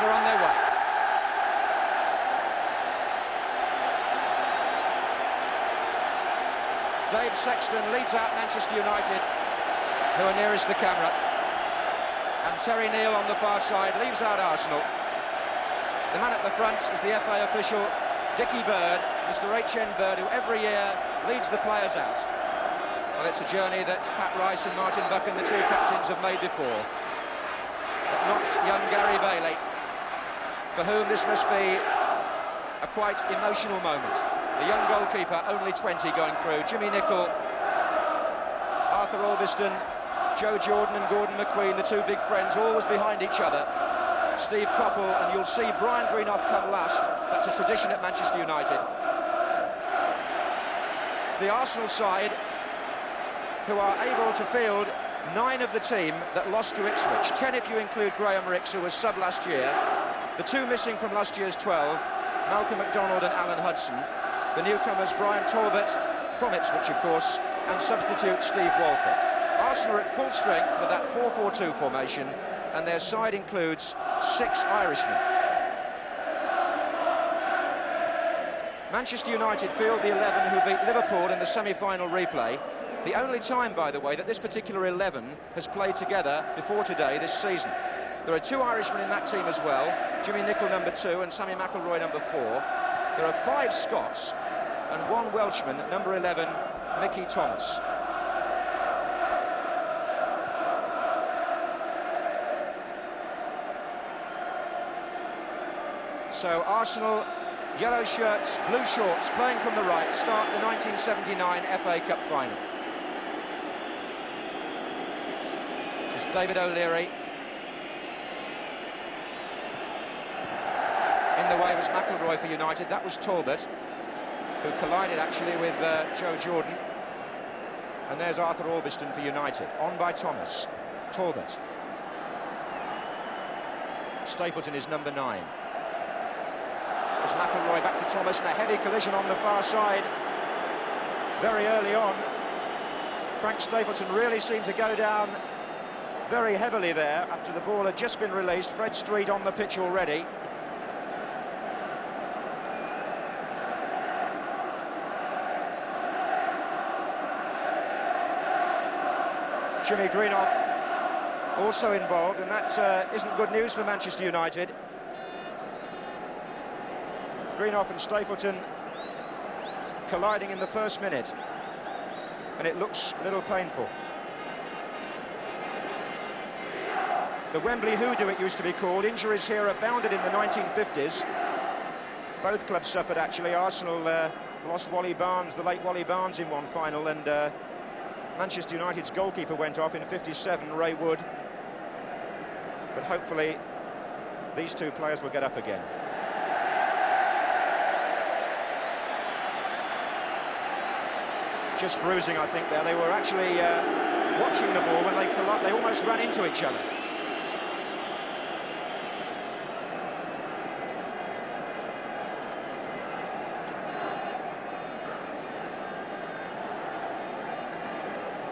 Spurs are on their way. Dave Sexton leads out Manchester United, who are nearest the camera. And Terry Neal on the far side leaves out Arsenal. The man at the front is the FA official, Dickie Bird, Mr. H.N. Bird, who every year leads the players out. Well, it's a journey that Pat Rice and Martin Buchan, the two captains, have made before. But not young Gary Bailey, for whom this must be a quite emotional moment. The young goalkeeper, only 20, going through. Jimmy Nicholl, Arthur Albiston, Joe Jordan and Gordon McQueen, the two big friends, always behind each other. Steve Coppell, and you'll see Brian Greenough come last. That's a tradition at Manchester United. The Arsenal side, who are able to field 9 of the team that lost to Ipswich, 10 if you include Graham Rix, who was sub last year. The two missing from last year's 12, Malcolm MacDonald and Alan Hudson. The newcomers, Brian Talbot, from Ipswich, of course, and substitute Steve Walford. Arsenal are at full strength with that 4-4-2 formation, and their side includes 6 Irishmen. Manchester United field the 11 who beat Liverpool in the semi-final replay. The only time, by the way, that this particular 11 has played together before today this season. There are 2 Irishmen in that team as well, Jimmy Nicholl number 2 and Sammy McIlroy number 4. There are 5 Scots and 1 Welshman, number 11, Mickey Thomas. So Arsenal, yellow shirts, blue shorts, playing from the right, start the 1979 FA Cup final. This is David O'Leary. In the way was McIlroy for United. That was Talbot, who collided actually with Joe Jordan. And there's Arthur Albiston for United. On by Thomas. Talbot. Stapleton is number 9. There's McIlroy back to Thomas, and a heavy collision on the far side. Very early on. Frank Stapleton really seemed to go down very heavily there after the ball had just been released. Fred Street on the pitch already. Jimmy Greenough also involved, and that isn't good news for Manchester United. Greenough and Stapleton colliding in the first minute, and it looks a little painful. The Wembley hoodoo, it used to be called. Injuries here abounded in the 1950s. Both clubs suffered, actually. Arsenal lost Wally Barnes, the late Wally Barnes, in one final, and Manchester United's goalkeeper went off in 57, Ray Wood. But hopefully these two players will get up again. Just bruising, I think, there. They were actually watching the ball when they almost ran into each other.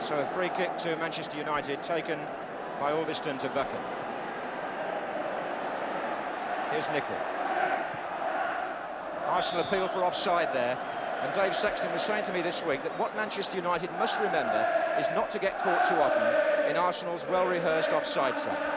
So a free kick to Manchester United, taken by Albiston to Buchan. Here's Nicholl. Arsenal appeal for offside there. And Dave Sexton was saying to me this week that what Manchester United must remember is not to get caught too often in Arsenal's well-rehearsed offside trap.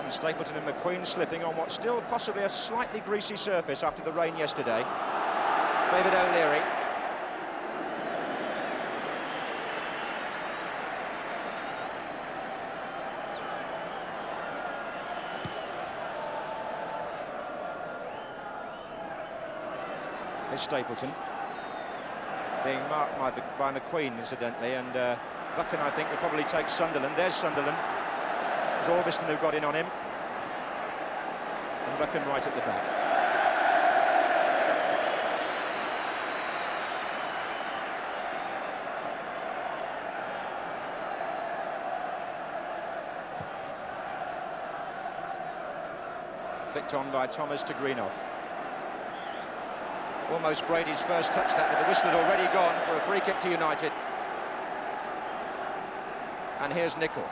Stapleton and McQueen slipping on what's still possibly a slightly greasy surface after the rain yesterday. David O'Leary. Here's Stapleton. Being marked by McQueen, incidentally, and Buchan, I think, will probably take Sunderland. There's Sunderland. It's Albiston who got in on him. And Buchan right at the back. Flicked on by Thomas to Greenough. Almost Brady's first touch that, but the whistle had already gone for a free kick to United. And here's Nicol.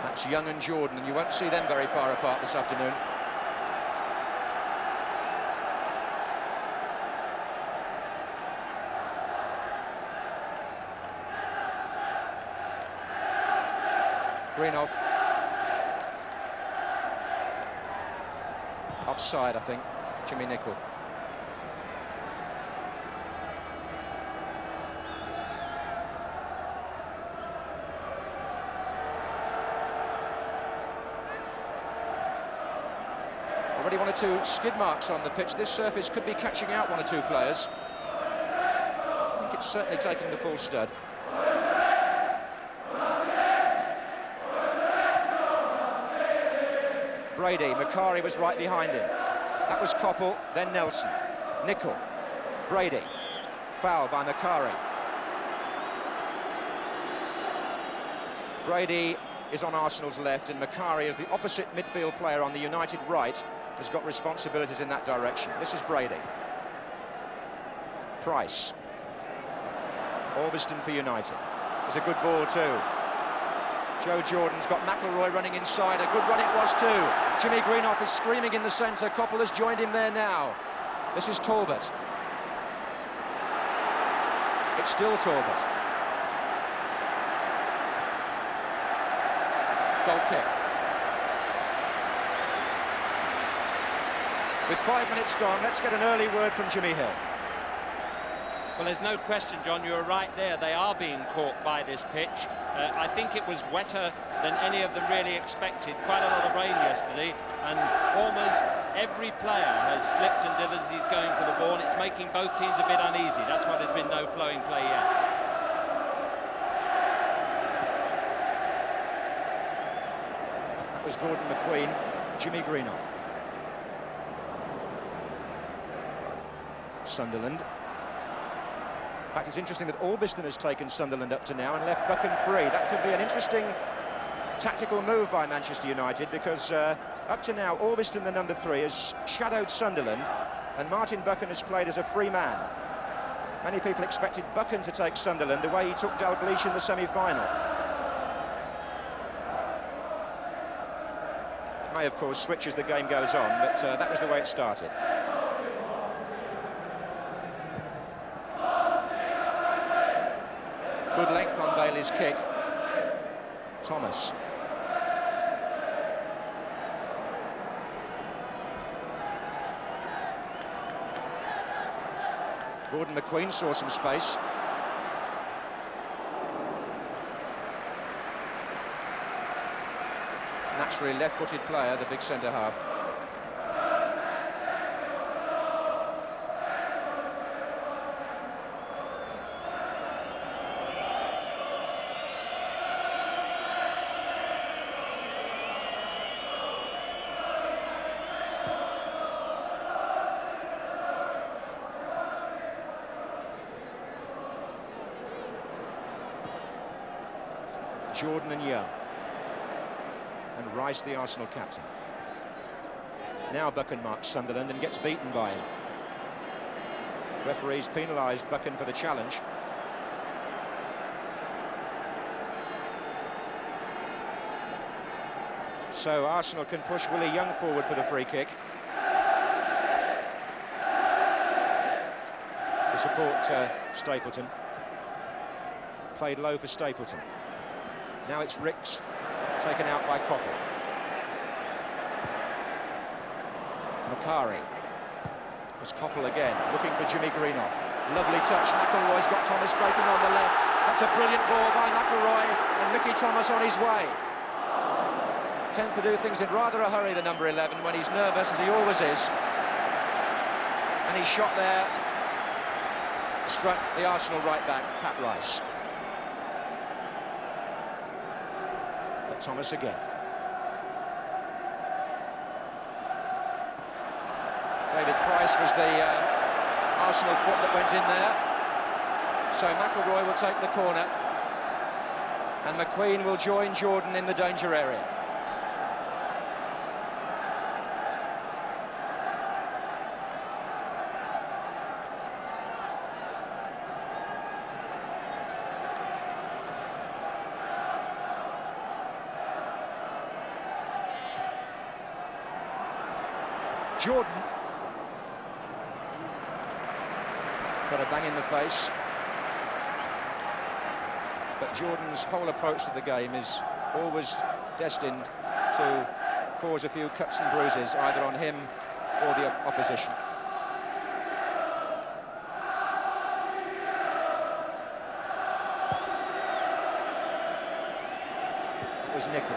That's Young and Jordan, and you won't see them very far apart this afternoon. Greenough. Offside, I think. Jimmy Nicol. Already one or two skid marks on the pitch. This surface could be catching out one or two players. I think it's certainly taking the full stud. Brady, Macari was right behind him. That was Coppell, then Nelson. Nicol, Brady, foul by Macari. Brady is on Arsenal's left, and Macari, as the opposite midfield player on the United right, has got responsibilities in that direction. This is Brady. Price. Orbiston for United. It's a good ball too. Joe Jordan's got McIlroy running inside. A good run it was too. Jimmy Greenough is screaming in the centre. Coppell has joined him there now. This is Talbot. It's still Talbot. Goal kick. With 5 minutes gone, let's get an early word from Jimmy Hill. Well, there's no question, John, you were right there. They are being caught by this pitch. I think it was wetter than any of them really expected. Quite a lot of rain yesterday, and almost every player has slipped and dithered as he's going for the ball, and it's making both teams a bit uneasy. That's why there's been no flowing play yet. That was Gordon McQueen, Jimmy Greenough. Sunderland. In fact, it's interesting that Orbiston has taken Sunderland up to now and left Buchan free. That could be an interesting tactical move by Manchester United, because up to now, Orbiston, the number 3, has shadowed Sunderland, and Martin Buchan has played as a free man. Many people expected Buchan to take Sunderland the way he took Dalglish in the semi-final. It may, of course, switch as the game goes on, but that was the way it started. Good length on Bailey's kick. Thomas. Gordon McQueen saw some space. Naturally left-footed player, the big centre-half. Jordan and Young. And Rice, the Arsenal captain. Now Buchan marks Sunderland and gets beaten by him. Referees penalised Buchan for the challenge. So Arsenal can push Willie Young forward for the free kick. To support Stapleton. Played low for Stapleton. Now it's Ricks, taken out by Coppell. Macari. It's Coppell again, looking for Jimmy Greenough. Lovely touch, McIlroy's got Thomas breaking on the left. That's a brilliant ball by McIlroy, and Mickey Thomas on his way. Tends to do things in rather a hurry, the number 11, when he's nervous, as he always is. And he shot there, struck the Arsenal right back, Pat Rice. Thomas again. David Price was the Arsenal foot that went in there. So McIlroy will take the corner. And McQueen will join Jordan in the danger area. Jordan got a bang in the face, but Jordan's whole approach to the game is always destined to cause a few cuts and bruises either on him or the opposition. It was Nicol.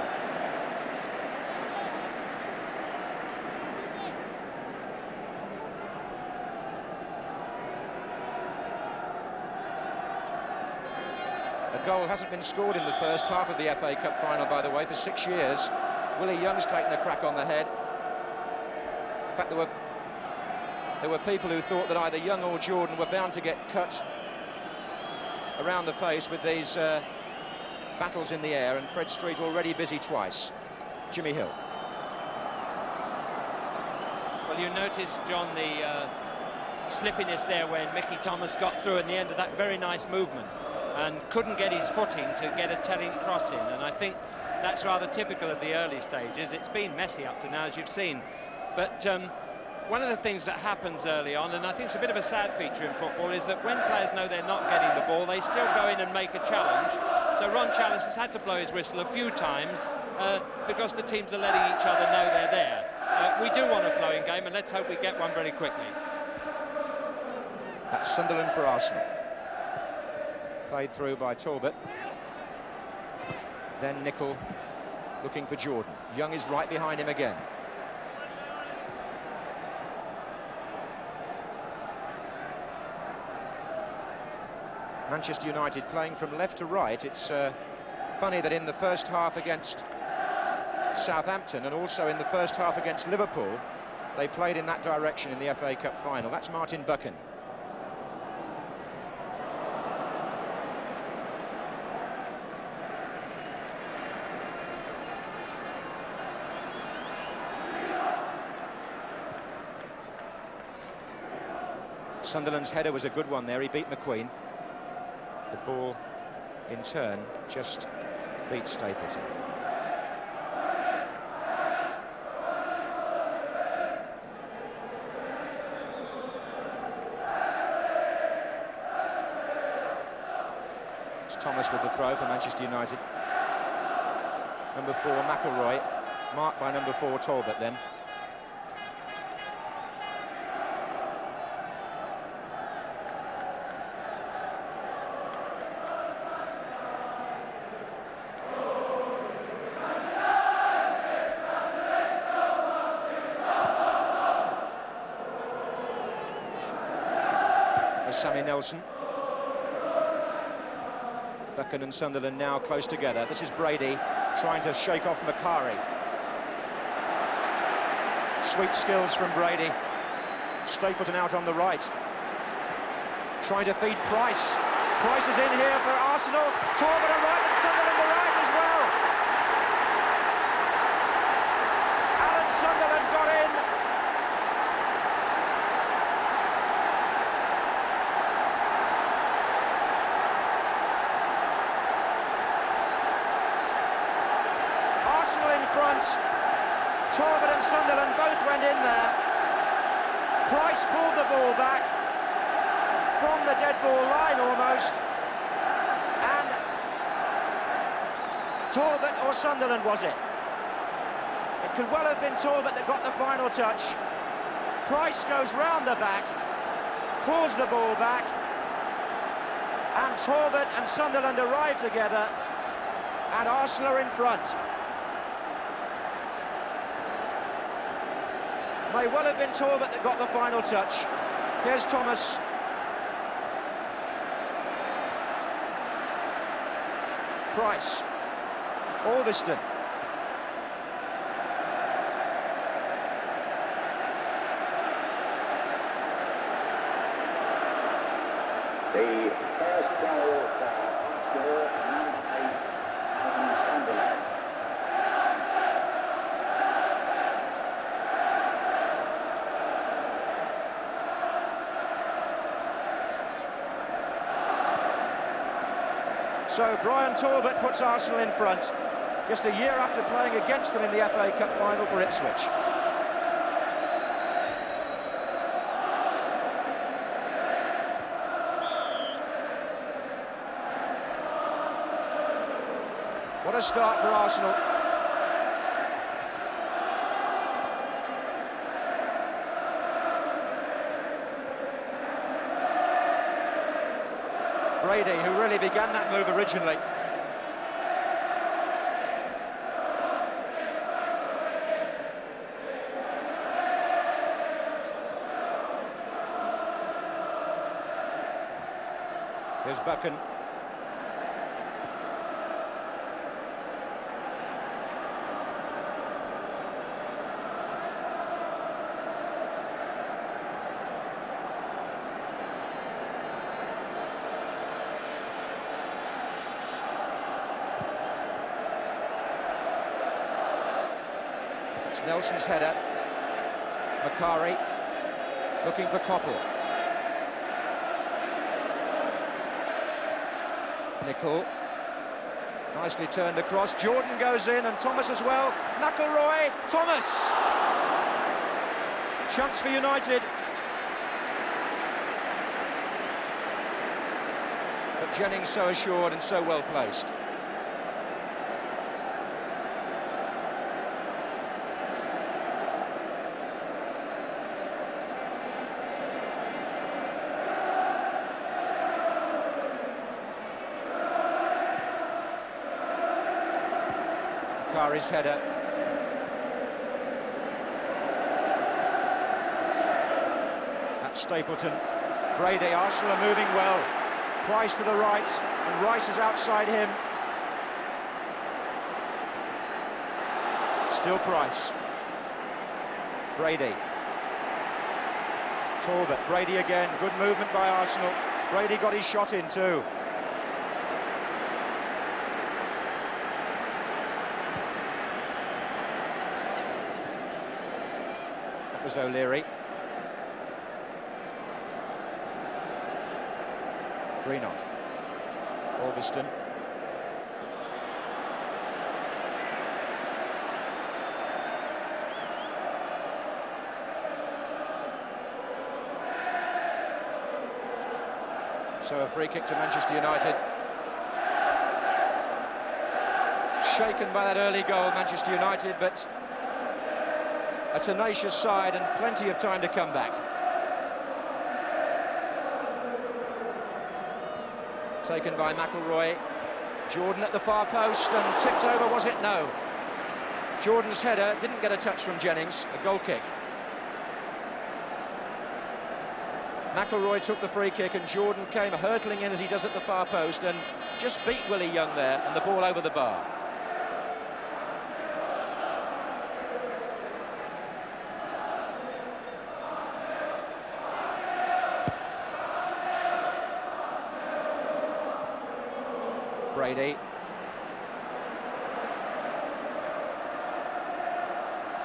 A goal hasn't been scored in the first half of the FA Cup final, by the way, for 6 years. Willie Young's taken a crack on the head. In fact, there were people who thought that either Young or Jordan were bound to get cut around the face with these battles in the air, and Fred Street already busy twice. Jimmy Hill. Well, you noticed, John, the slippiness there when Mickey Thomas got through at the end of that very nice movement and couldn't get his footing to get a telling cross in, and I think that's rather typical of the early stages. It's been messy up to now, as you've seen, but one of the things that happens early on, and I think it's a bit of a sad feature in football, is that when players know they're not getting the ball, they still go in and make a challenge. So Ron Challis has had to blow his whistle a few times because the teams are letting each other know they're there. We do want a flowing game, and let's hope we get one very quickly. That's Sunderland for Arsenal. Played through by Talbot. Then Nicol looking for Jordan. Young is right behind him again. Manchester United playing from left to right. It's funny that in the first half against Southampton and also in the first half against Liverpool, they played in that direction in the FA Cup final. That's Martin Buchan. Sunderland's header was a good one there. He beat McQueen. The ball, in turn, just beat Stapleton. It's Thomas with the throw for Manchester United. Number 4, McElroy, marked by number 4, Talbot then. Sammy Nelson. Buchan and Sunderland now close together. This is Brady trying to shake off Macari. Sweet skills from Brady. Stapleton out on the right. Trying to feed Price. Price is in here for Arsenal. Talbot on right and Sunderland the right as well. Alan Sunderland got in. In front, Talbot and Sunderland both went in there. Price pulled the ball back from the dead ball line almost, and Talbot or Sunderland was it? It could well have been Talbot that got the final touch. Price goes round the back, pulls the ball back, and Talbot and Sunderland arrive together, and Arsenal are in front. May well have been Talbot that got the final touch. Here's Thomas. Price. Alveston. The first goal for Arsenal, number 8, So Brian Talbot puts Arsenal in front, just a year after playing against them in the FA Cup final for Ipswich. What a start for Arsenal. Brady, who really began that move originally. Here's Buchan. It's Nelson's header. Makari looking for Koppel. Nicol, nicely turned across. Jordan goes in, and Thomas as well. McIlroy, Thomas! Chance for United. But Jennings so assured and so well placed. Makari's header. That's Stapleton. Brady, Arsenal are moving well. Price to the right, and Rice is outside him. Still Price. Brady. Talbot, Brady again. Good movement by Arsenal. Brady got his shot in too. Was O'Leary. Greenoff. Augustin. So a free kick to Manchester United. Shaken by that early goal, Manchester United, but a tenacious side and plenty of time to come back. Taken by McIlroy. Jordan at the far post and tipped over, was it? No. Jordan's header didn't get a touch from Jennings, a goal kick. McIlroy took the free kick and Jordan came hurtling in as he does at the far post and just beat Willie Young there, and the ball over the bar. Brady.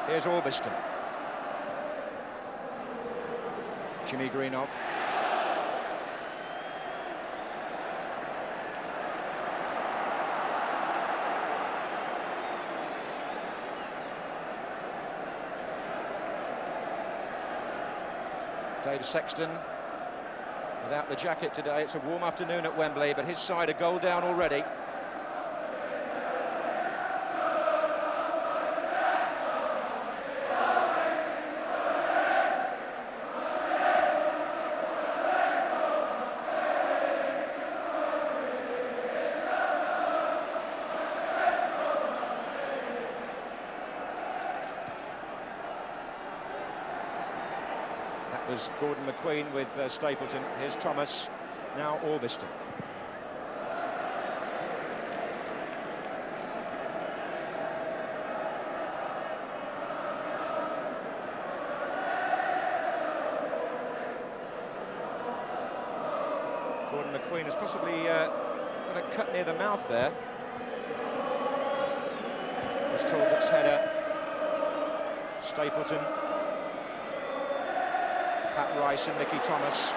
Here's Augustin. Jimmy Greenoff. Dave Sexton. Without the jacket today, it's a warm afternoon at Wembley, but his side a goal down already. That was Gordon McQueen with Stapleton. Here's Thomas, now Augustin. Gordon McQueen has possibly got a cut near the mouth there. There's Talbot's header. Stapleton. Pat Rice and Mickey Thomas.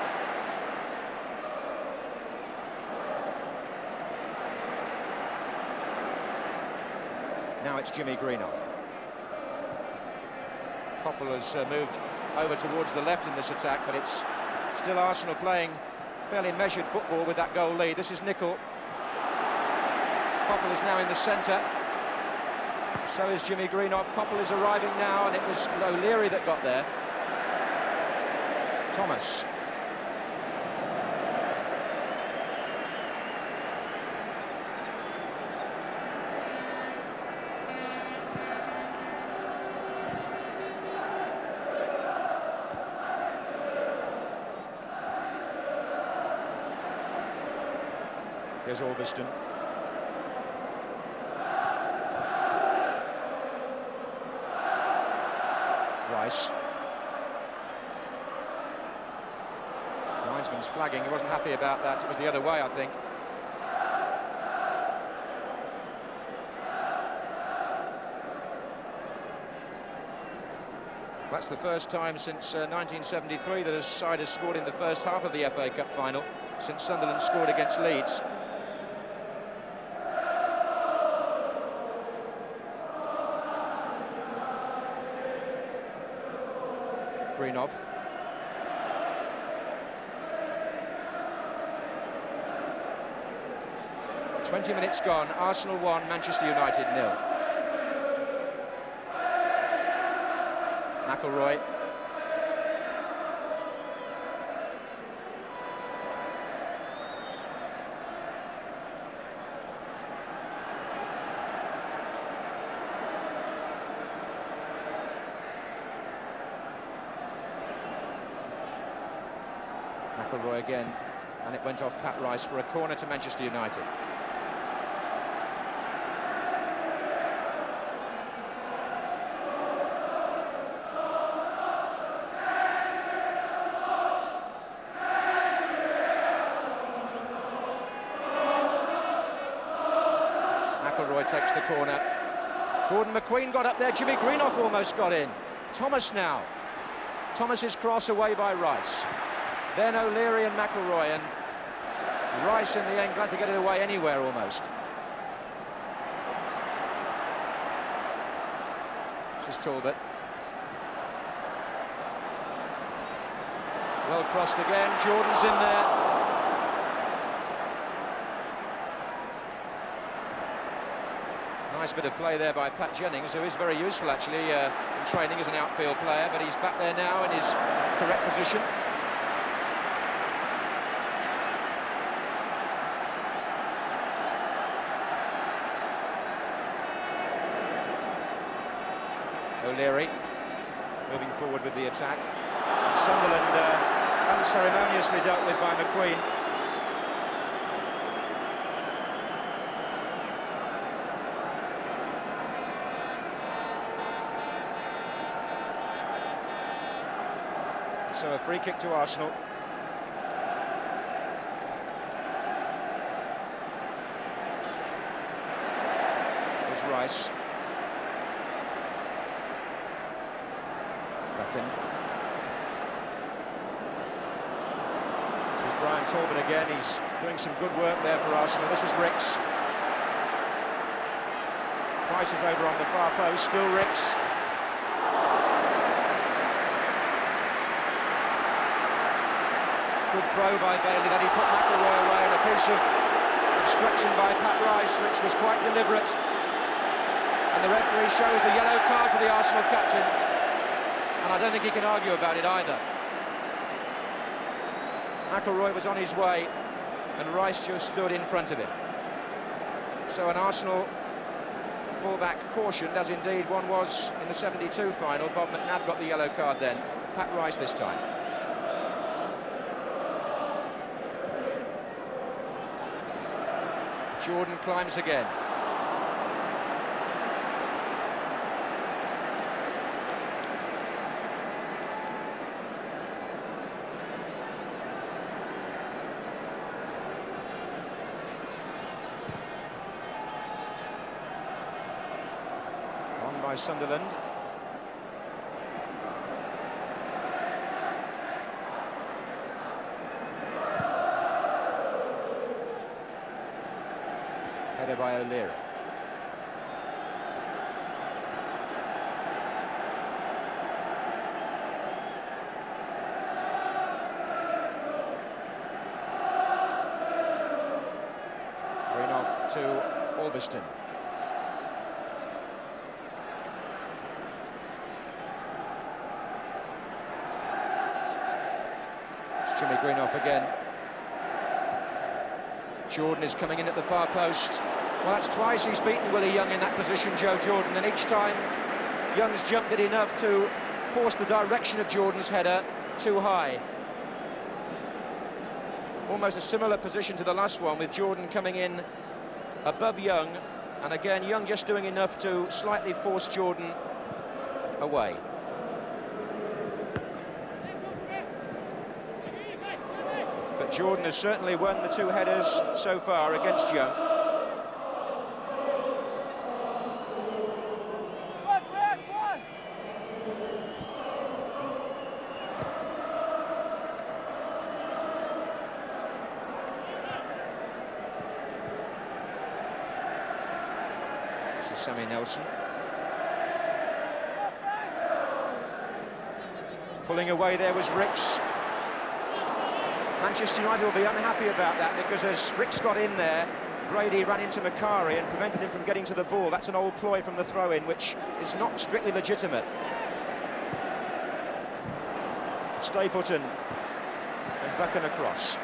Now it's Jimmy Greenough. Koppel has moved over towards the left in this attack, but it's still Arsenal playing fairly measured football with that goal lead. This is Nicol. Koppel is now in the centre. So is Jimmy Greenough. Koppel is arriving now, and it was O'Leary that got there. Thomas. Here's Albiston. Rice. Linesman's flagging. He wasn't happy about that. It was the other way, I think. That's the first time since 1973 that a side has scored in the first half of the FA Cup final, since Sunderland scored against Leeds. Greenough. "20 minutes gone, Arsenal 1, Manchester United 0. McIlroy. McIlroy again, and it went off Pat Rice for a corner to Manchester United. McIlroy takes the corner. Gordon McQueen got up there. Jimmy Greenough almost got in. Thomas now. Thomas's cross away by Rice. Then O'Leary and McIlroy, and Rice in the end glad to get it away anywhere almost. This is Talbot. Well crossed again. Jordan's in there. Nice bit of play there by Pat Jennings, who is very useful actually in training as an outfield player, but he's back there now in his correct position. O'Leary moving forward with the attack. Sunderland unceremoniously dealt with by McQueen. So a free kick to Arsenal. There's Rice. This is Brian Talbot again. He's doing some good work there for Arsenal. This is Ricks. Price is over on the far post. Still Ricks. Good throw by Bailey. Then he put McIlroy away, and a piece of obstruction by Pat Rice, which was quite deliberate. And the referee shows the yellow card to the Arsenal captain. And I don't think he can argue about it either. McIlroy was on his way, and Rice just stood in front of him. So an Arsenal fullback cautioned, as indeed one was in the 72 final. Bob McNabb got the yellow card then. Pat Rice this time. Jordan climbs again. On by Sunderland. Header by O'Leary. to Albiston. It's Jimmy Greenough again. Jordan is coming in at the far post. Well, that's twice he's beaten Willie Young in that position, Joe Jordan, and each time Young's jumped it enough to force the direction of Jordan's header too high. Almost a similar position to the last one, with Jordan coming in above Young, and again Young just doing enough to slightly force Jordan away. But Jordan has certainly won the two headers so far against Young. Sammy Nelson. Pulling away there was Ricks. Manchester United will be unhappy about that, because as Ricks got in there, Brady ran into Macari and prevented him from getting to the ball. That's an old ploy from the throw-in, which is not strictly legitimate. Stapleton and Buchan across.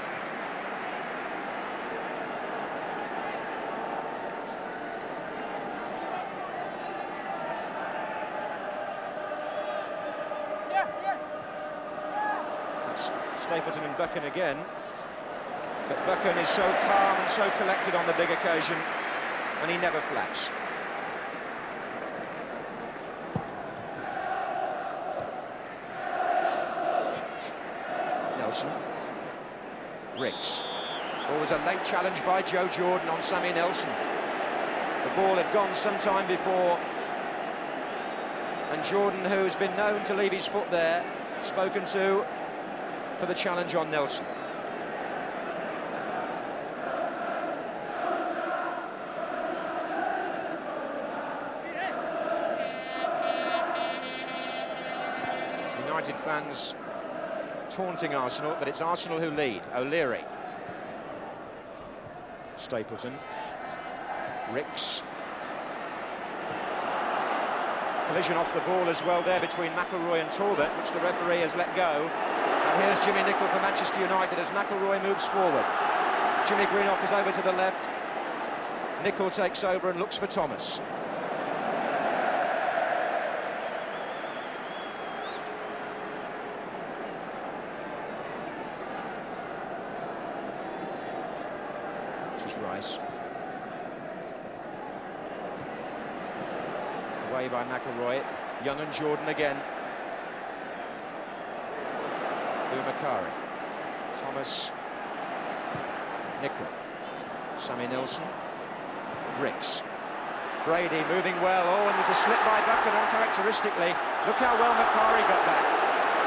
Stapleton and Buchan again, but Buchan is so calm and so collected on the big occasion, and he never flaps. Nelson. Ricks. Always a late challenge by Joe Jordan on Sammy Nelson. The ball had gone some time before, and Jordan, who's been known to leave his foot there, spoken to for the challenge on Nelson. United fans taunting Arsenal, but it's Arsenal who lead. O'Leary. Stapleton. Ricks. Collision off the ball as well there between McIlroy and Talbot, which the referee has let go. And here's Jimmy Nicholl for Manchester United as McIlroy moves forward. Jimmy Greenough is over to the left. Nicholl takes over and looks for Thomas. This is Rice. Away by McIlroy. Young and Jordan again. Macari. Thomas. Nicholl. Sammy Nelson. Ricks. Brady moving well. Oh, and there's a slip by Buchan uncharacteristically. Look how well Macari got back.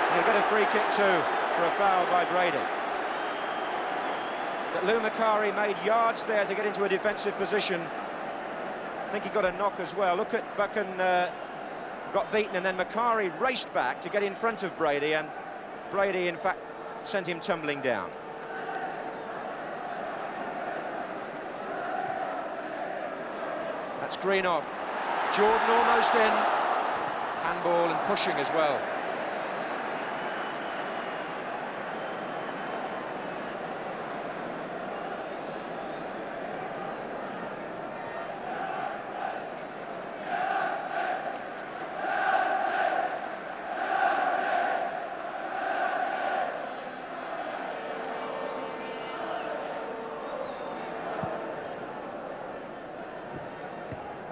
And he'll get a free kick too for a foul by Brady. But Lou Macari made yards there to get into a defensive position. I think he got a knock as well. Look at Buchan got beaten, and then Macari raced back to get in front of Brady, and Brady, in fact, sent him tumbling down. That's Greenough. Jordan almost in. Handball and pushing as well.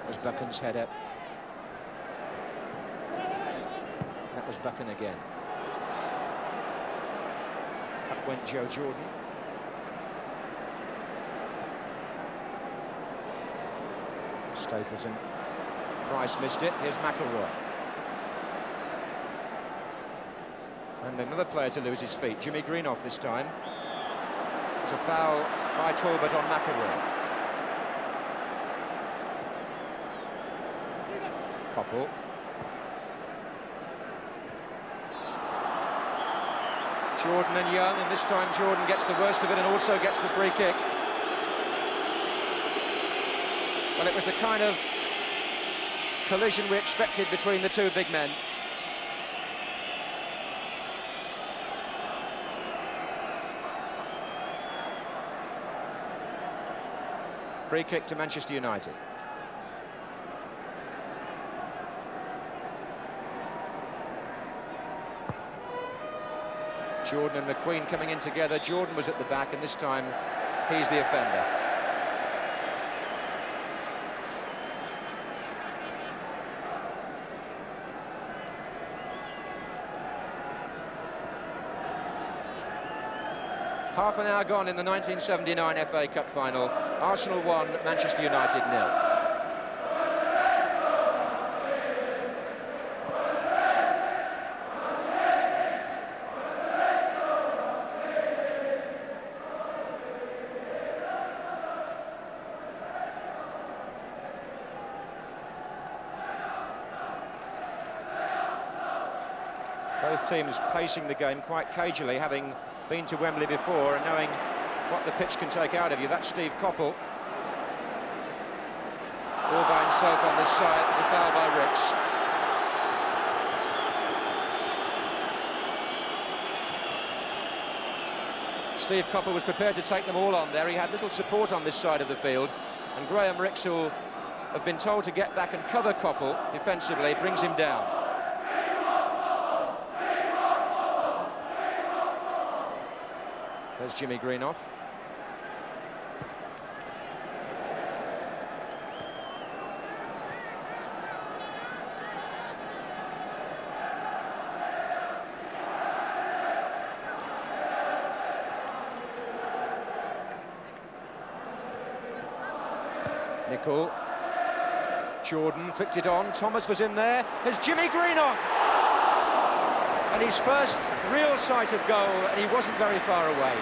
Was Buchan's header. That was Buchan again. Up went Joe Jordan. Stapleton. Price missed it. Here's McIlroy. And another player to lose his feet. Jimmy Greenough this time. It's a foul by Talbot on McIlroy. Popple. Jordan and Young, and this time Jordan gets the worst of it and also gets the free kick. Well, it was the kind of collision we expected between the two big men. Free kick to Manchester United. Jordan and McQueen coming in together. Jordan was at the back, and this time he's the offender. Half an hour gone in the 1979 FA Cup final. Arsenal 1, Manchester United 0. Both teams pacing the game quite cagily, having been to Wembley before and knowing what the pitch can take out of you. That's Steve Coppell. All by himself on this side. It was a foul by Ricks. Steve Coppell was prepared to take them all on there. He had little support on this side of the field, and Graham Ricks, who have been told to get back and cover Coppell defensively, brings him down. There's Jimmy Greenoff. Nicol. Jordan flicked it on. Thomas was in there. There's Jimmy Greenoff. And his first real sight of goal, and he wasn't very far away.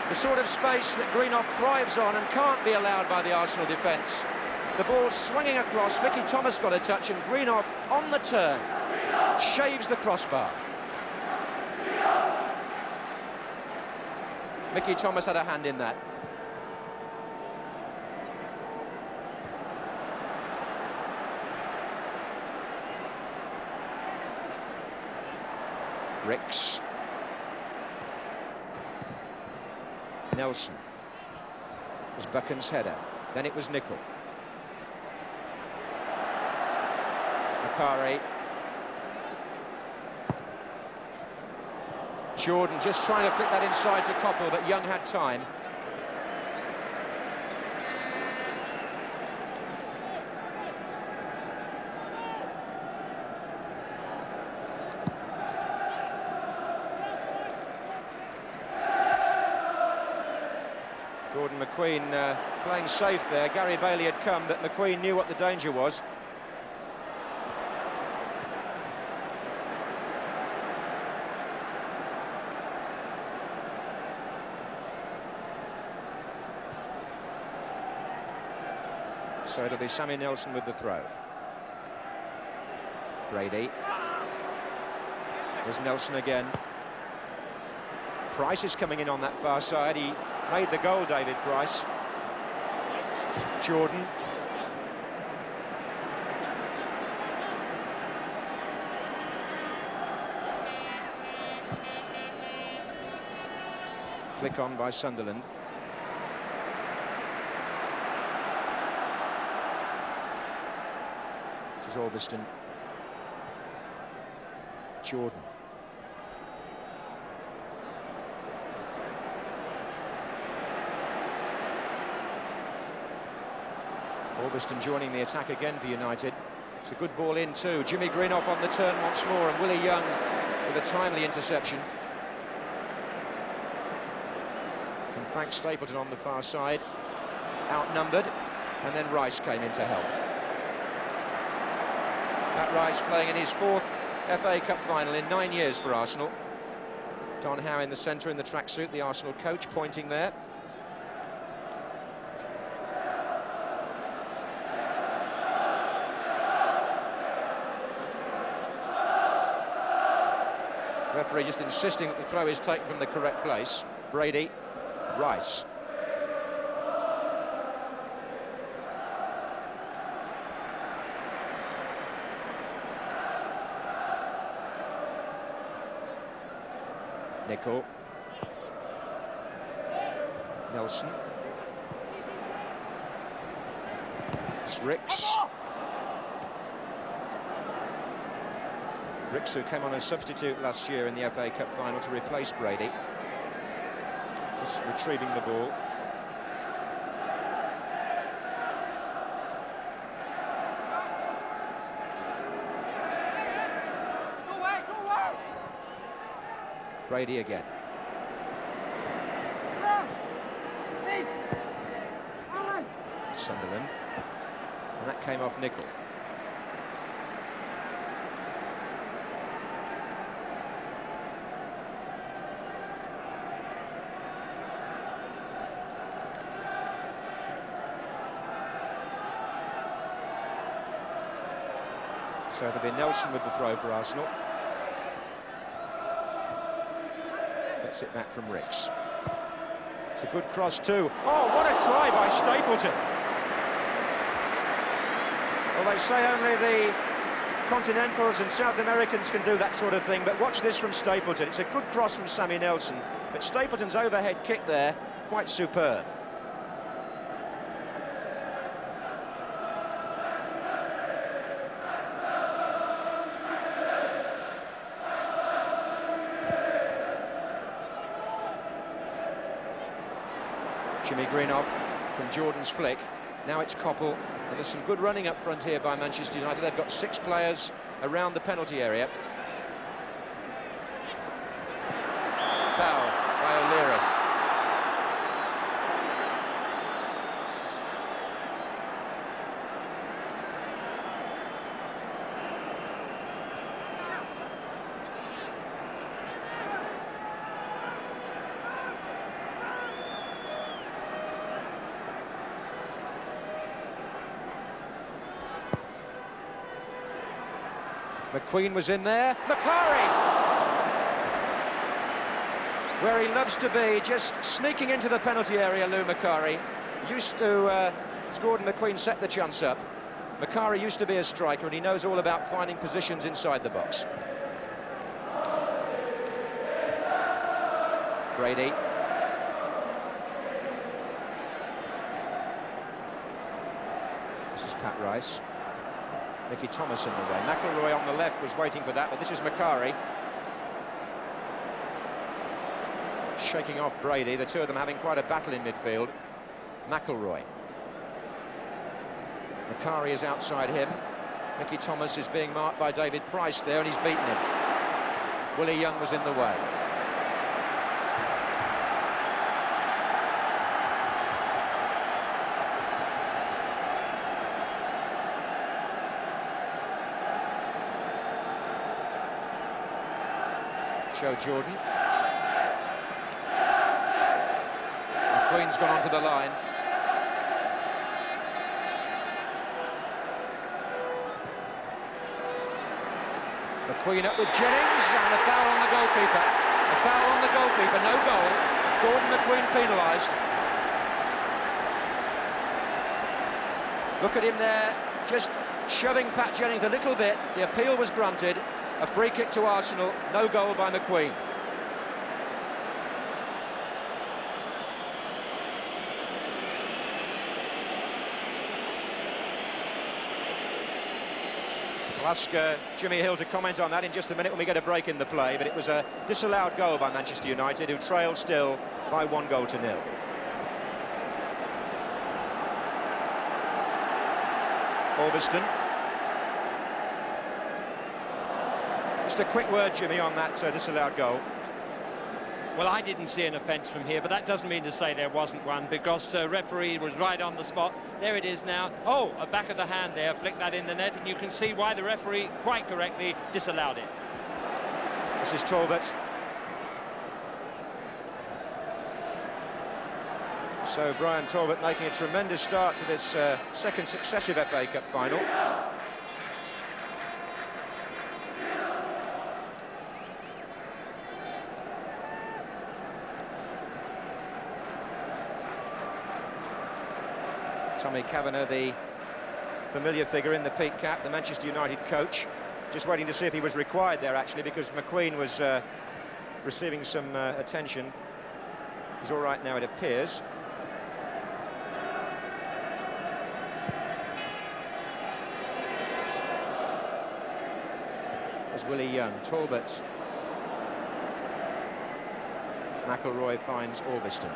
The sort of space that Greenoff thrives on and can't be allowed by the Arsenal defence. The ball swinging across, Mickey Thomas got a touch, and Greenoff on the turn shaves the crossbar. Mickey Thomas had a hand in that. Ricks. Nelson. It was Buchan's header. Then it was Nicol. Macari. Jordan just trying to flick that inside to Coppell, but Young had time. Gordon McQueen playing safe there. Gary Bailey had come, but McQueen knew what the danger was. So it'll be Sammy Nelson with the throw. Brady. There's Nelson again. Price is coming in on that far side. He made the goal, David Price. Jordan. Flick on by Sunderland. This is Orbiston. Jordan. Orbiston joining the attack again for United. It's a good ball in too. Jimmy Greenoff on the turn once more, and Willie Young with a timely interception. And Frank Stapleton on the far side, outnumbered, and then Rice came in to help. Pat Rice playing in his fourth FA Cup final in 9 years for Arsenal. Don Howe in the centre in the tracksuit, the Arsenal coach pointing there. Referee just insisting that the throw is taken from the correct place. Brady, Rice. Nicol. Nelson. It's Ricks. Ricks, who came on as substitute last year in the FA Cup final to replace Brady. Just retrieving the ball. Brady again. Sunderland. And that came off Nicol. So it'll be Nelson with the throw for Arsenal. Gets it back from Ricks. It's a good cross too. Oh, what a try by Stapleton. Well, they say only the Continentals and South Americans can do that sort of thing, but watch this from Stapleton. It's a good cross from Sammy Nelson, but Stapleton's overhead kick there, quite superb. Jimmy Greenoff from Jordan's flick. Now it's Coppell, and there's some good running up front here by Manchester United. They've got 6 players around the penalty area. Foul by O'Leary. McQueen was in there. Macari! Where he loves to be, just sneaking into the penalty area, Lou Macari. Used to, as Gordon McQueen set the chance up, Macari used to be a striker and he knows all about finding positions inside the box. Brady. This is Pat Rice. Mickey Thomas in the way. McIlroy on the left was waiting for that, but this is Macari. Shaking off Brady, the two of them having quite a battle in midfield. McIlroy. Macari is outside him. Mickey Thomas is being marked by David Price there, and he's beaten him. Willie Young was in the way. Joe Jordan. McQueen's gone onto the line. McQueen up with Jennings, and a foul on the goalkeeper. A foul on the goalkeeper, no goal. Gordon McQueen penalised. Look at him there, just shoving Pat Jennings a little bit. The appeal was granted. A free kick to Arsenal, no goal by McQueen. I'll ask Jimmy Hill to comment on that in just a minute when we get a break in the play, but it was a disallowed goal by Manchester United, who trail still by 1-0. Albiston. Just a quick word, Jimmy, on that disallowed goal. Well, I didn't see an offence from here, but that doesn't mean to say there wasn't one, because referee was right on the spot. There it is now. Oh, a back of the hand there, flicked that in the net, and you can see why the referee, quite correctly, disallowed it. This is Talbot. So Brian Talbot making a tremendous start to this second successive FA Cup final. Tommy Kavanagh, the familiar figure in the peak cap, the Manchester United coach, just waiting to see if he was required there, actually, because McQueen was receiving some attention. He's all right now, it appears. There's Willie Young, Talbot. McIlroy finds Orbiston.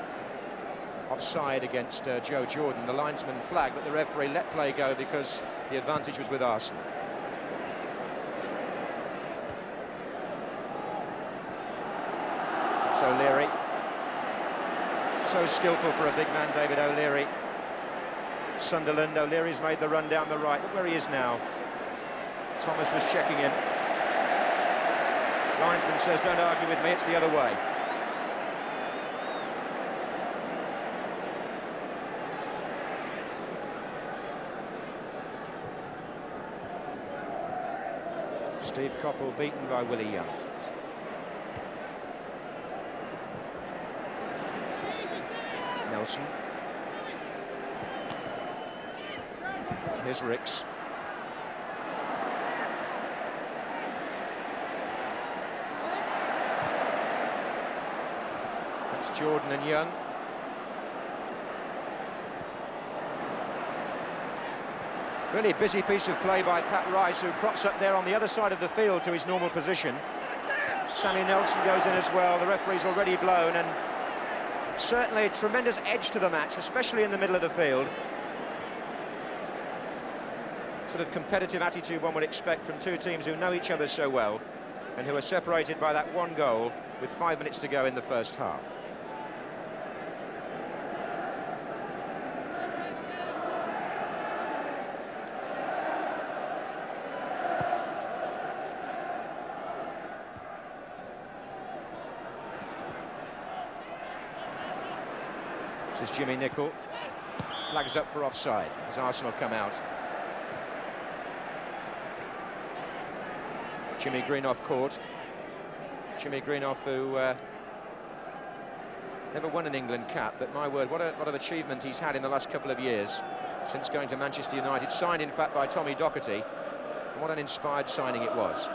Offside against Joe Jordan. The linesman flagged, but the referee let play go because the advantage was with Arsenal. It's O'Leary. So skillful for a big man, David O'Leary. Sunderland, O'Leary's made the run down the right. Look where he is now. Thomas was checking in. Linesman says, don't argue with me, it's the other way. Steve Coppell beaten by Willie Young. Nelson. Here's Ricks. That's Jordan and Young. Really busy piece of play by Pat Rice, who crops up there on the other side of the field to his normal position. Sammy Nelson goes in as well. The referee's already blown, and certainly a tremendous edge to the match, especially in the middle of the field. Sort of competitive attitude one would expect from two teams who know each other so well and who are separated by that one goal with 5 minutes to go in the first half. This is Jimmy Nicholl. Flags up for offside as Arsenal come out. Jimmy Greenough caught. Jimmy Greenough, who never won an England cap, but my word, what an achievement he's had in the last couple of years since going to Manchester United. Signed, in fact, by Tommy Docherty. What an inspired signing it was.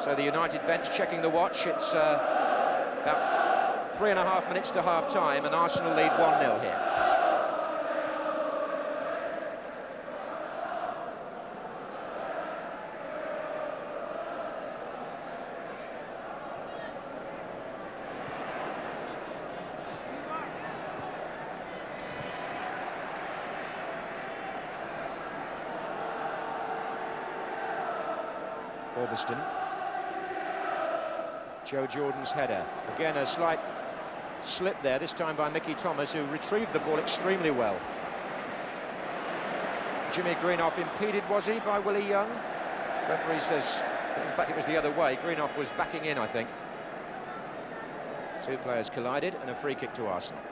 So the United bench checking the watch. It's about 3.5 minutes to half-time, and Arsenal lead 1-0 here. Orbiston. Joe Jordan's header. Again, a slight slip there, this time by Mickey Thomas, who retrieved the ball extremely well. Jimmy Greenough impeded, was he, by Willie Young? Referee says, in fact, it was the other way. Greenough was backing in, I think. Two players collided, and a free kick to Arsenal.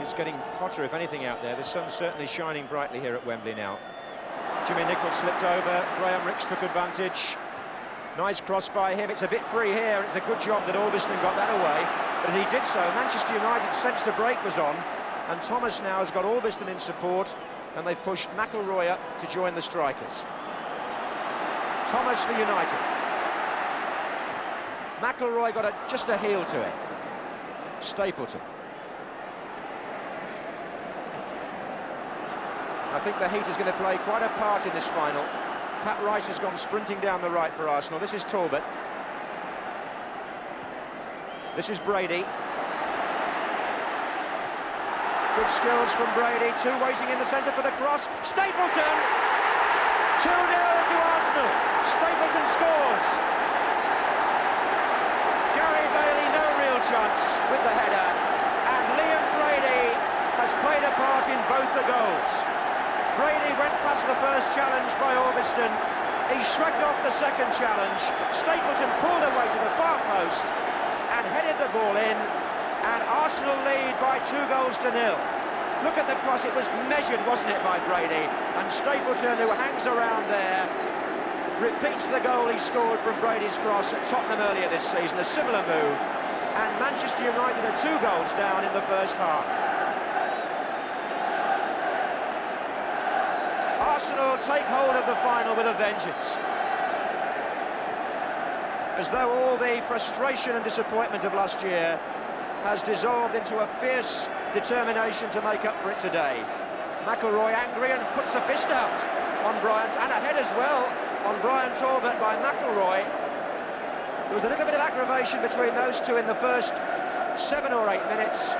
It's getting hotter, if anything, out there. The sun's certainly shining brightly here at Wembley now. Jimmy Nicholl slipped over. Graham Ricks took advantage. Nice cross by him. It's a bit free here. It's a good job that Orbiston got that away. But as he did so, Manchester United sensed a break was on, and Thomas now has got Orbiston in support, and they've pushed McIlroy up to join the strikers. Thomas for United. McIlroy got just a heel to it. Stapleton. I think the heat is going to play quite a part in this final. Pat Rice has gone sprinting down the right for Arsenal. This is Talbot. This is Brady. Good skills from Brady. Two waiting in the centre for the cross. Stapleton! 2-0 to Arsenal. Stapleton scores. Gary Bailey, no real chance with the header. And Liam Brady has played a part in both the goals. Brady went past the first challenge by Orbiston. He shrugged off the second challenge. Stapleton pulled away to the far post and headed the ball in. And Arsenal lead by 2-0. Look at the cross, it was measured, wasn't it, by Brady? And Stapleton, who hangs around there, repeats the goal he scored from Brady's cross at Tottenham earlier this season, a similar move. And Manchester United are 2 goals down in the first half. Arsenal take hold of the final with a vengeance. As though all the frustration and disappointment of last year has dissolved into a fierce determination to make up for it today. McIlroy angry and puts a fist out on Bryant, and a head as well on Brian Talbot by McIlroy. There was a little bit of aggravation between those two in the first 7 or 8 minutes,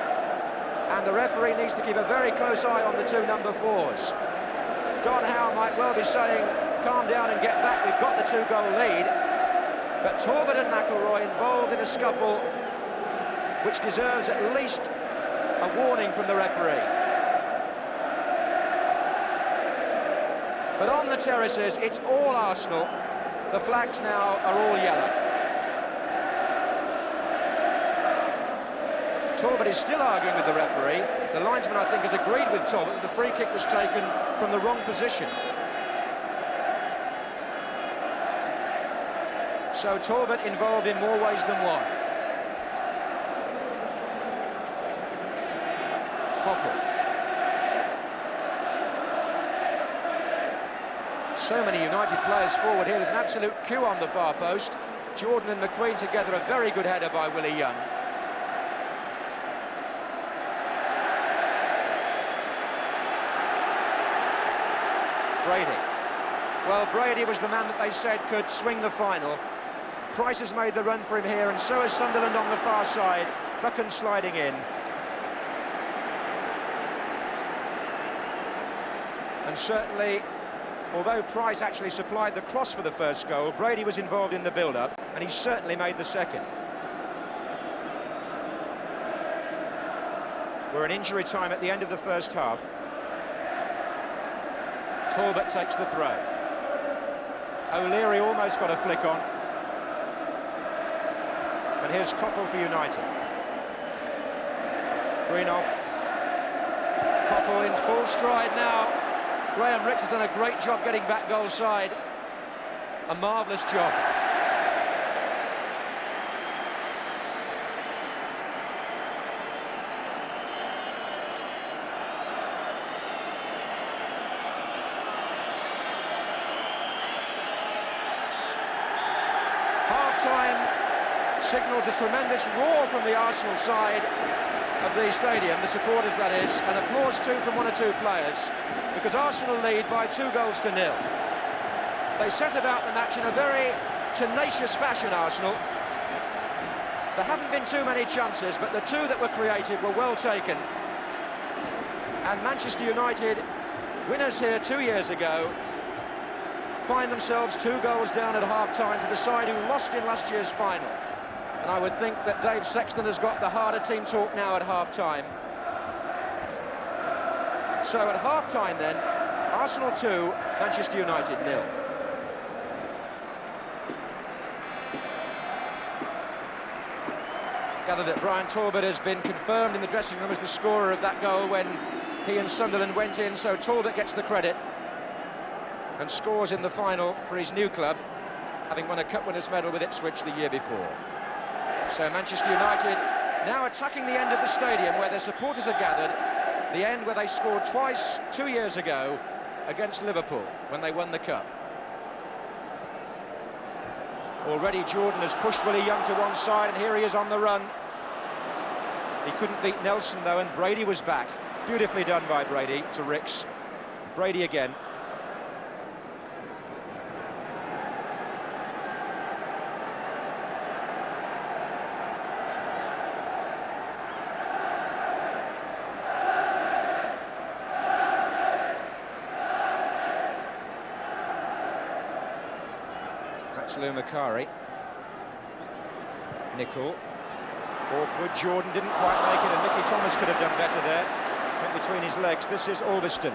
and the referee needs to keep a very close eye on the 2 number 4s. Don Howe might well be saying, calm down and get back, we've got the 2-goal lead. But Talbot and McIlroy involved in a scuffle which deserves at least a warning from the referee. But on the terraces, it's all Arsenal. The flags now are all yellow. Talbot is still arguing with the referee. The linesman, I think, has agreed with Talbot that the free kick was taken from the wrong position. So Talbot involved in more ways than one. Coppell. So many United players forward here. There's an absolute queue on the far post. Jordan and McQueen together, a very good header by Willie Young. Brady. Well, Brady was the man that they said could swing the final. Price has made the run for him here, and so has Sunderland on the far side. Buchan sliding in. And certainly, although Price actually supplied the cross for the first goal, Brady was involved in the build-up, and he certainly made the second. We're in injury time at the end of the first half. Talbot takes the throw. O'Leary almost got a flick on. And here's Coppell for United. Greenoff. Coppell in full stride now. Graham Rix has done a great job getting back goal side. A marvellous job. Half-time signals a tremendous roar from the Arsenal side of the stadium, the supporters that is, and applause too from 1 or 2 players, because Arsenal lead by 2-0. They set about the match in a very tenacious fashion, Arsenal. There haven't been too many chances, but the 2 that were created were well taken. And Manchester United, winners here 2 years ago, find themselves 2 goals down at half-time to the side who lost in last year's final. And I would think that Dave Sexton has got the harder team talk now at half-time. So at half-time then, Arsenal 2, Manchester United 0. Gather that Brian Talbot has been confirmed in the dressing room as the scorer of that goal when he and Sunderland went in, so Talbot gets the credit and scores in the final for his new club, having won a Cup Winners' Medal with Ipswich the year before. So Manchester United now attacking the end of the stadium where their supporters are gathered, the end where they scored twice 2 years ago against Liverpool when they won the Cup. Already Jordan has pushed Willie Young to one side, and here he is on the run. He couldn't beat Nelson though, and Brady was back. Beautifully done by Brady to Rix. Brady again. That's Lou Macari. Nicol. Awkward. Jordan didn't quite make it, and Nicky Thomas could have done better there. Went between his legs. This is Albiston.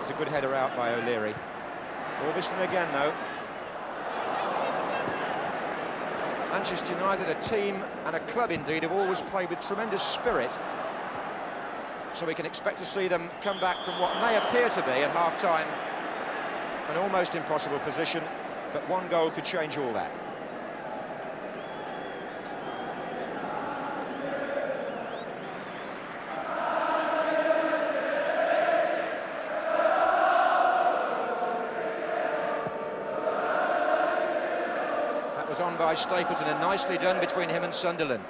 It's a good header out by O'Leary. Albiston again, though. Manchester United, a team and a club indeed, have always played with tremendous spirit. So we can expect to see them come back from what may appear to be, at half-time, an almost impossible position, but one goal could change all that. That was on by Stapleton and nicely done between him and Sunderland.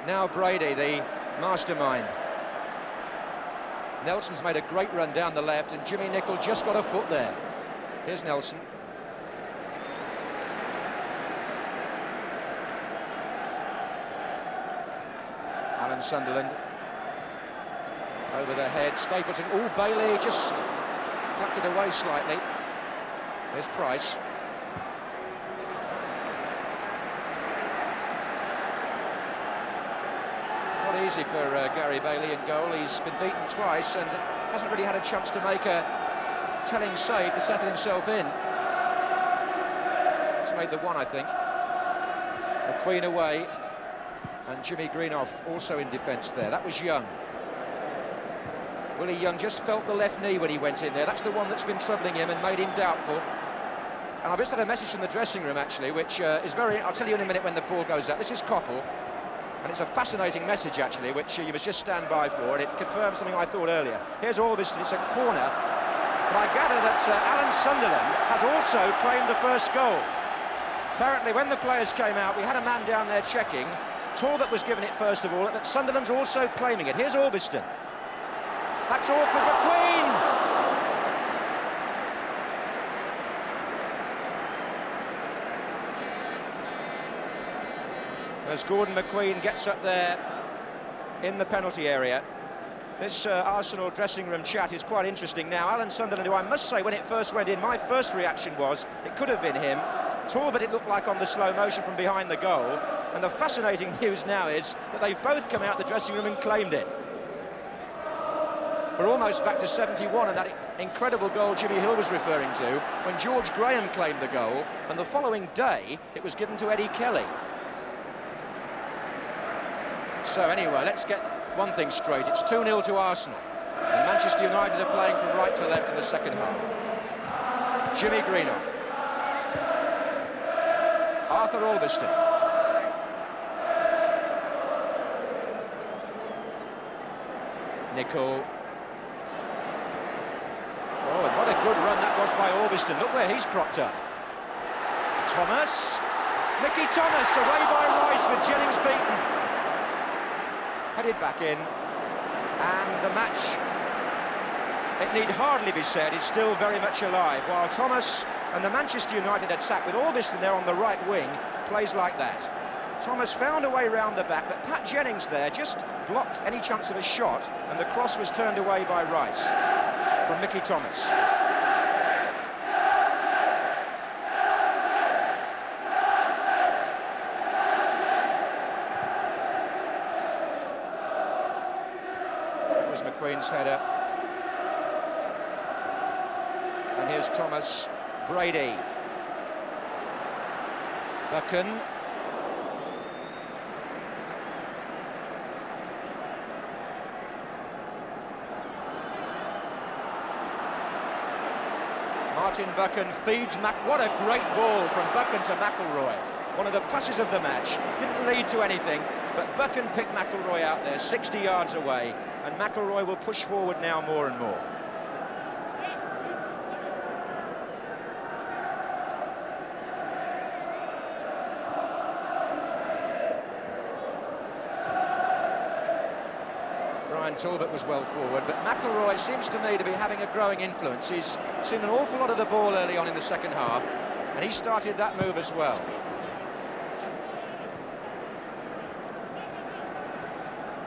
Now Brady, the mastermind. Nelson's made a great run down the left, and Jimmy Nicholl just got a foot there. Here's Nelson. Alan Sunderland. Over the head, Stapleton. Oh, Bailey just flapped it away slightly. There's Price. Not easy for Gary Bailey in goal. He's been beaten twice and hasn't really had a chance to make a telling save to settle himself in. He's made the one, I think. McQueen away, and Jimmy Greenough also in defence there. That was Young. Willie Young just felt the left knee when he went in there. That's the one that's been troubling him and made him doubtful. And I've just had a message from the dressing room, actually, which is very... I'll tell you in a minute when the ball goes out. This is Coppell. And it's a fascinating message, actually, which you must just stand by for, and it confirms something I thought earlier. Here's Orbiston, it's a corner, but I gather that Alan Sunderland has also claimed the first goal. Apparently, when the players came out, we had a man down there checking. Talbot was given it first of all, but Sunderland's also claiming it. Here's Orbiston. That's awkward, McQueen! As Gordon McQueen gets up there in the penalty area. This Arsenal dressing room chat is quite interesting now. Alan Sunderland, who I must say, when it first went in, my first reaction was it could have been him. Talbot, it looked like on the slow motion from behind the goal. And the fascinating news now is that they've both come out the dressing room and claimed it. We're almost back to 71, and that incredible goal Jimmy Hill was referring to, when George Graham claimed the goal, and the following day it was given to Eddie Kelly. So anyway, let's get one thing straight. It's 2-0 to Arsenal. And Manchester United are playing from right to left in the second half. Jimmy Greenough. Arthur Albiston. Nicholl. Oh, and what a good run that was by Albiston. Look where he's cropped up. Thomas. Mickey Thomas away by Rice with Jennings beaten. Headed back in, and the match, it need hardly be said, is still very much alive, while Thomas and the Manchester United attack with Albiston there on the right wing plays like that. Thomas found a way round the back, but Pat Jennings there just blocked any chance of a shot, and the cross was turned away by Rice from Mickey Thomas. McQueen's header. And here's Thomas. Brady. Buchan. Martin Buchan feeds what a great ball from Buchan to McIlroy. One of the passes of the match. Didn't lead to anything, but Buchan picked McIlroy out there 60 yards away. And McIlroy will push forward now more and more. Brian Talbot was well forward, but McIlroy seems to me to be having a growing influence. He's seen an awful lot of the ball early on in the second half, and he started that move as well.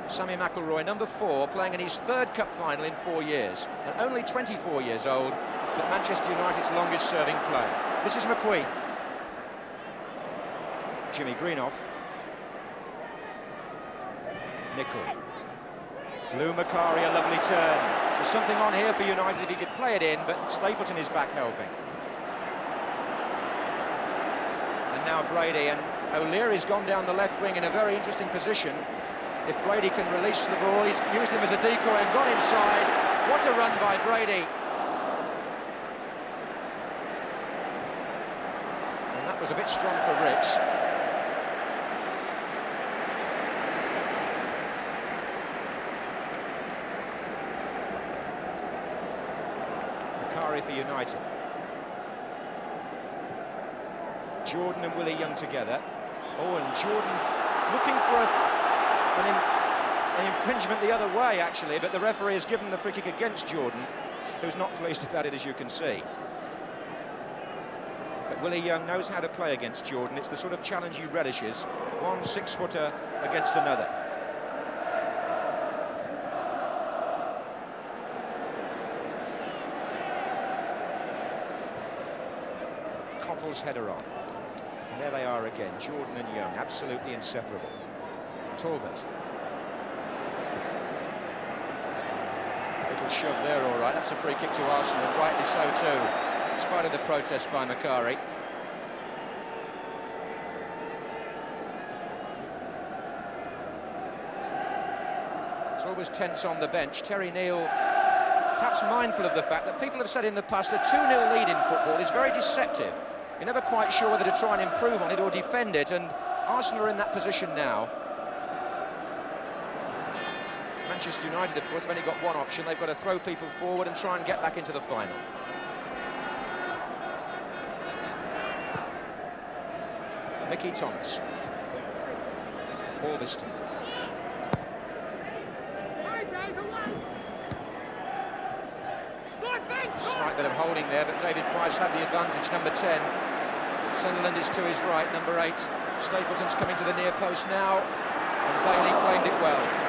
Sammy McIlroy, number 4, playing in his 3rd cup final in 4 years, and only 24 years old, but Manchester United's longest-serving player. This is McQueen. Jimmy Greenough. Nicholl. Lou Macari, a lovely turn. There's something on here for United if he could play it in, but Stapleton is back helping. And now Brady, and O'Leary's gone down the left wing in a very interesting position. If Brady can release the ball, he's used him as a decoy and got inside. What a run by Brady. And that was a bit strong for Ricks. Macari for United. Jordan and Willie Young together. Oh, and Jordan looking for an infringement the other way, actually, but the referee has given the free kick against Jordan, who's not pleased about it, as you can see. But Willie Young knows how to play against Jordan. It's the sort of challenge he relishes. One 6-footer against another. Coppell's header on. And there they are again, Jordan and Young, absolutely inseparable. Talbot. Little shove there, all right. That's a free kick to Arsenal, and rightly so too, in spite of the protest by Macari. It's always tense on the bench. Terry Neill, perhaps mindful of the fact that people have said in the past a 2-0 lead in football is very deceptive. You're never quite sure whether to try and improve on it or defend it, and Arsenal are in that position now. Manchester United, of course, have only got one option. They've got to throw people forward and try and get back into the final. Mickey Thomas. Alveston. Slight bit of holding there, but David Price had the advantage, number 10. Sunderland is to his right, number 8. Stapleton's coming to the near post now, and Bailey claimed it well.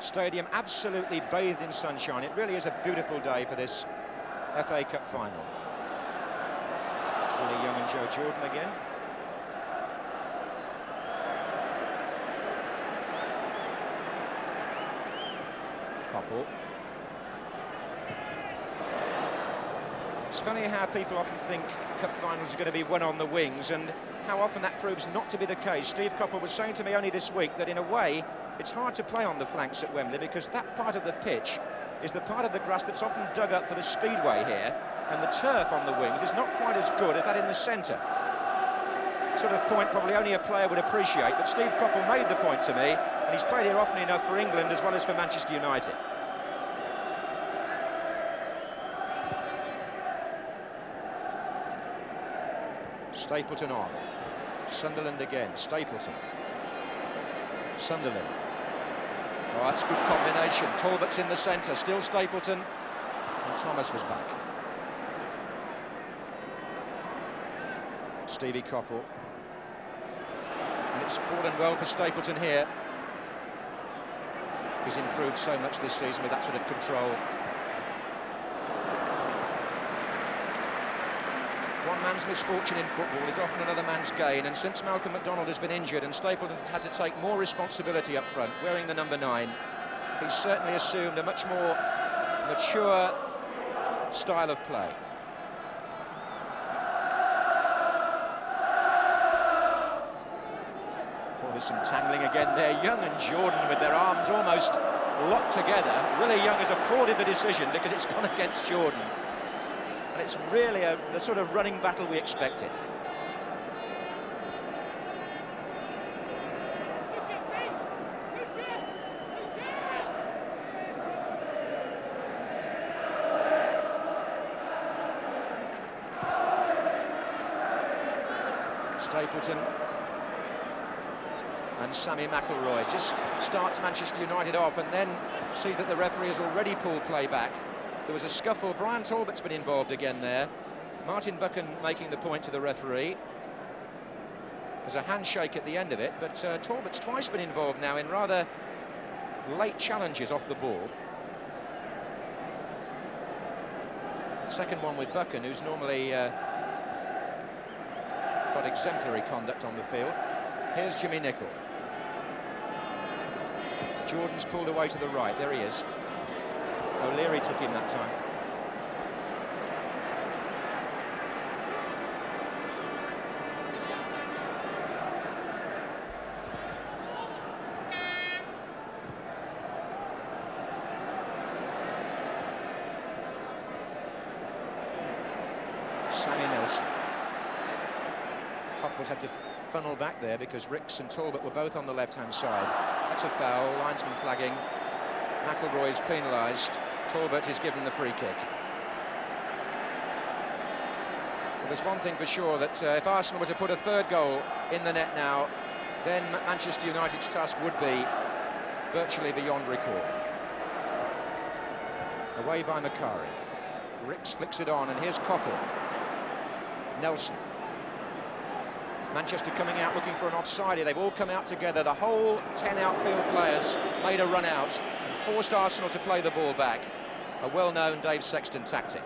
Stadium absolutely bathed in sunshine. It really is a beautiful day for this FA Cup final. It's Willie Young and Joe Jordan again. Coppell. It's funny how people often think cup finals are going to be won on the wings, and how often that proves not to be the case. Steve Coppell was saying to me only this week that in a way it's hard to play on the flanks at Wembley because that part of the pitch is the part of the grass that's often dug up for the speedway here, and the turf on the wings is not quite as good as that in the centre. Sort of point probably only a player would appreciate, but Steve Coppell made the point to me, and he's played here often enough for England as well as for Manchester United. Stapleton on. Sunderland again. Stapleton. Sunderland. Oh, that's a good combination. Talbot's in the centre, still Stapleton, and Thomas was back. Stevie Coppell. And it's fallen well for Stapleton here. He's improved so much this season with that sort of control. One man's misfortune in football is often another man's gain, and since Malcolm McDonald has been injured and Stapleton has had to take more responsibility up front, wearing the number 9, he's certainly assumed a much more mature style of play. Oh, there's some tangling again there. Young and Jordan with their arms almost locked together. Willie Young has applauded the decision because it's gone against Jordan. And it's really the sort of running battle we expected. Stapleton and Sammy McIlroy just starts Manchester United off and then sees that the referee has already pulled play back. There was a scuffle. Brian Talbot's been involved again there. Martin Buchan making the point to the referee. There's a handshake at the end of it, but Talbot's twice been involved now in rather late challenges off the ball. Second one with Buchan, who's normally got exemplary conduct on the field. Here's Jimmy Nicholl. Jordan's pulled away to the right. There he is. O'Leary took him that time. Sammy Nelson. Coppell's had to funnel back there because Ricks and Talbot were both on the left-hand side. That's a foul, linesman flagging. McIlroy is penalised. Talbot is given the free kick. Well, there's one thing for sure, that if Arsenal were to put a third goal in the net now, then Manchester United's task would be virtually beyond recall. Away by Macari. Ricks flicks it on, and here's Coppell. Nelson. Manchester coming out looking for an offside. They've all come out together. The whole 10 outfield players made a run out and forced Arsenal to play the ball back. A well-known Dave Sexton tactic.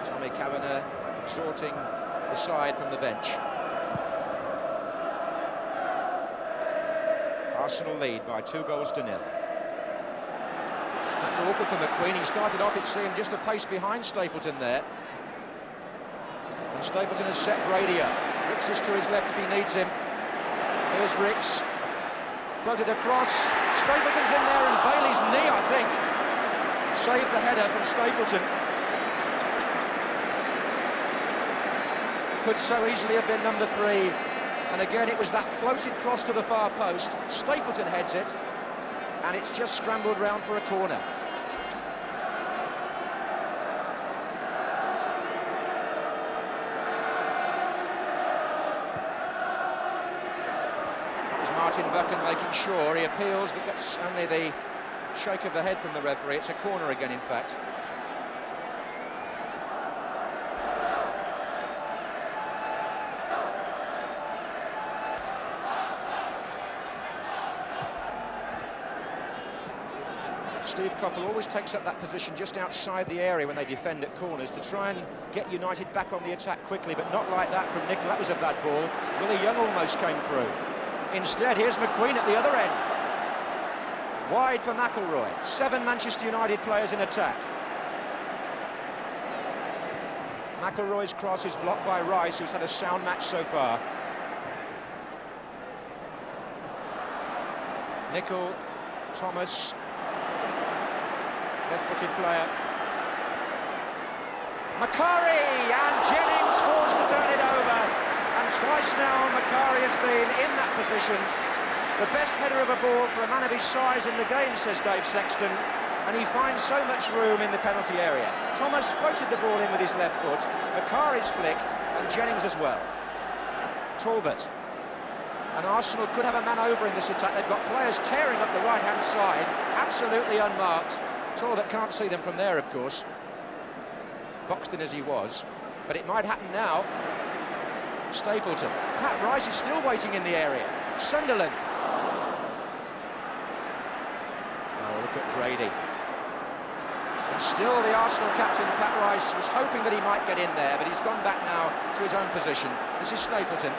Tommy Kavanagh exhorting the side from the bench. Arsenal lead by 2-0. That's awkward for McQueen. He started off, it seemed, just a pace behind Stapleton there. And Stapleton has set Brady up. Ricks is to his left if he needs him. Here's Ricks. Floated across. Stapleton's in there, and Bailey's knee, I think, saved the header from Stapleton. Could so easily have been number 3. And again, it was that floated cross to the far post. Stapleton heads it, and it's just scrambled round for a corner. It was Martin Buchan making sure. He appeals, but gets only the shake of the head from the referee. It's a corner again, in fact. Steve Coppell always takes up that position just outside the area when they defend at corners to try and get United back on the attack quickly, but not like that from Nicholl. That was a bad ball. Willie Young almost came through. Instead, here's McQueen at the other end. Wide for McIlroy. 7 Manchester United players in attack. McIlroy's cross is blocked by Rice, who's had a sound match so far. Nicholl, Thomas. Left-footed player. Macari, and Jennings forced to turn it over. And twice now Macari has been in that position. The best header of a ball for a man of his size in the game, says Dave Sexton. And he finds so much room in the penalty area. Thomas floated the ball in with his left foot. Macari's flick, and Jennings as well. Talbot. And Arsenal could have a man over in this attack. They've got players tearing up the right-hand side, absolutely unmarked. Talbot can't see them from there, of course, boxed in as he was, but it might happen now. Stapleton. Pat Rice is still waiting in the area. Sunderland. Oh, look at Brady. And still the Arsenal captain, Pat Rice, was hoping that he might get in there, but he's gone back now to his own position. This is Stapleton.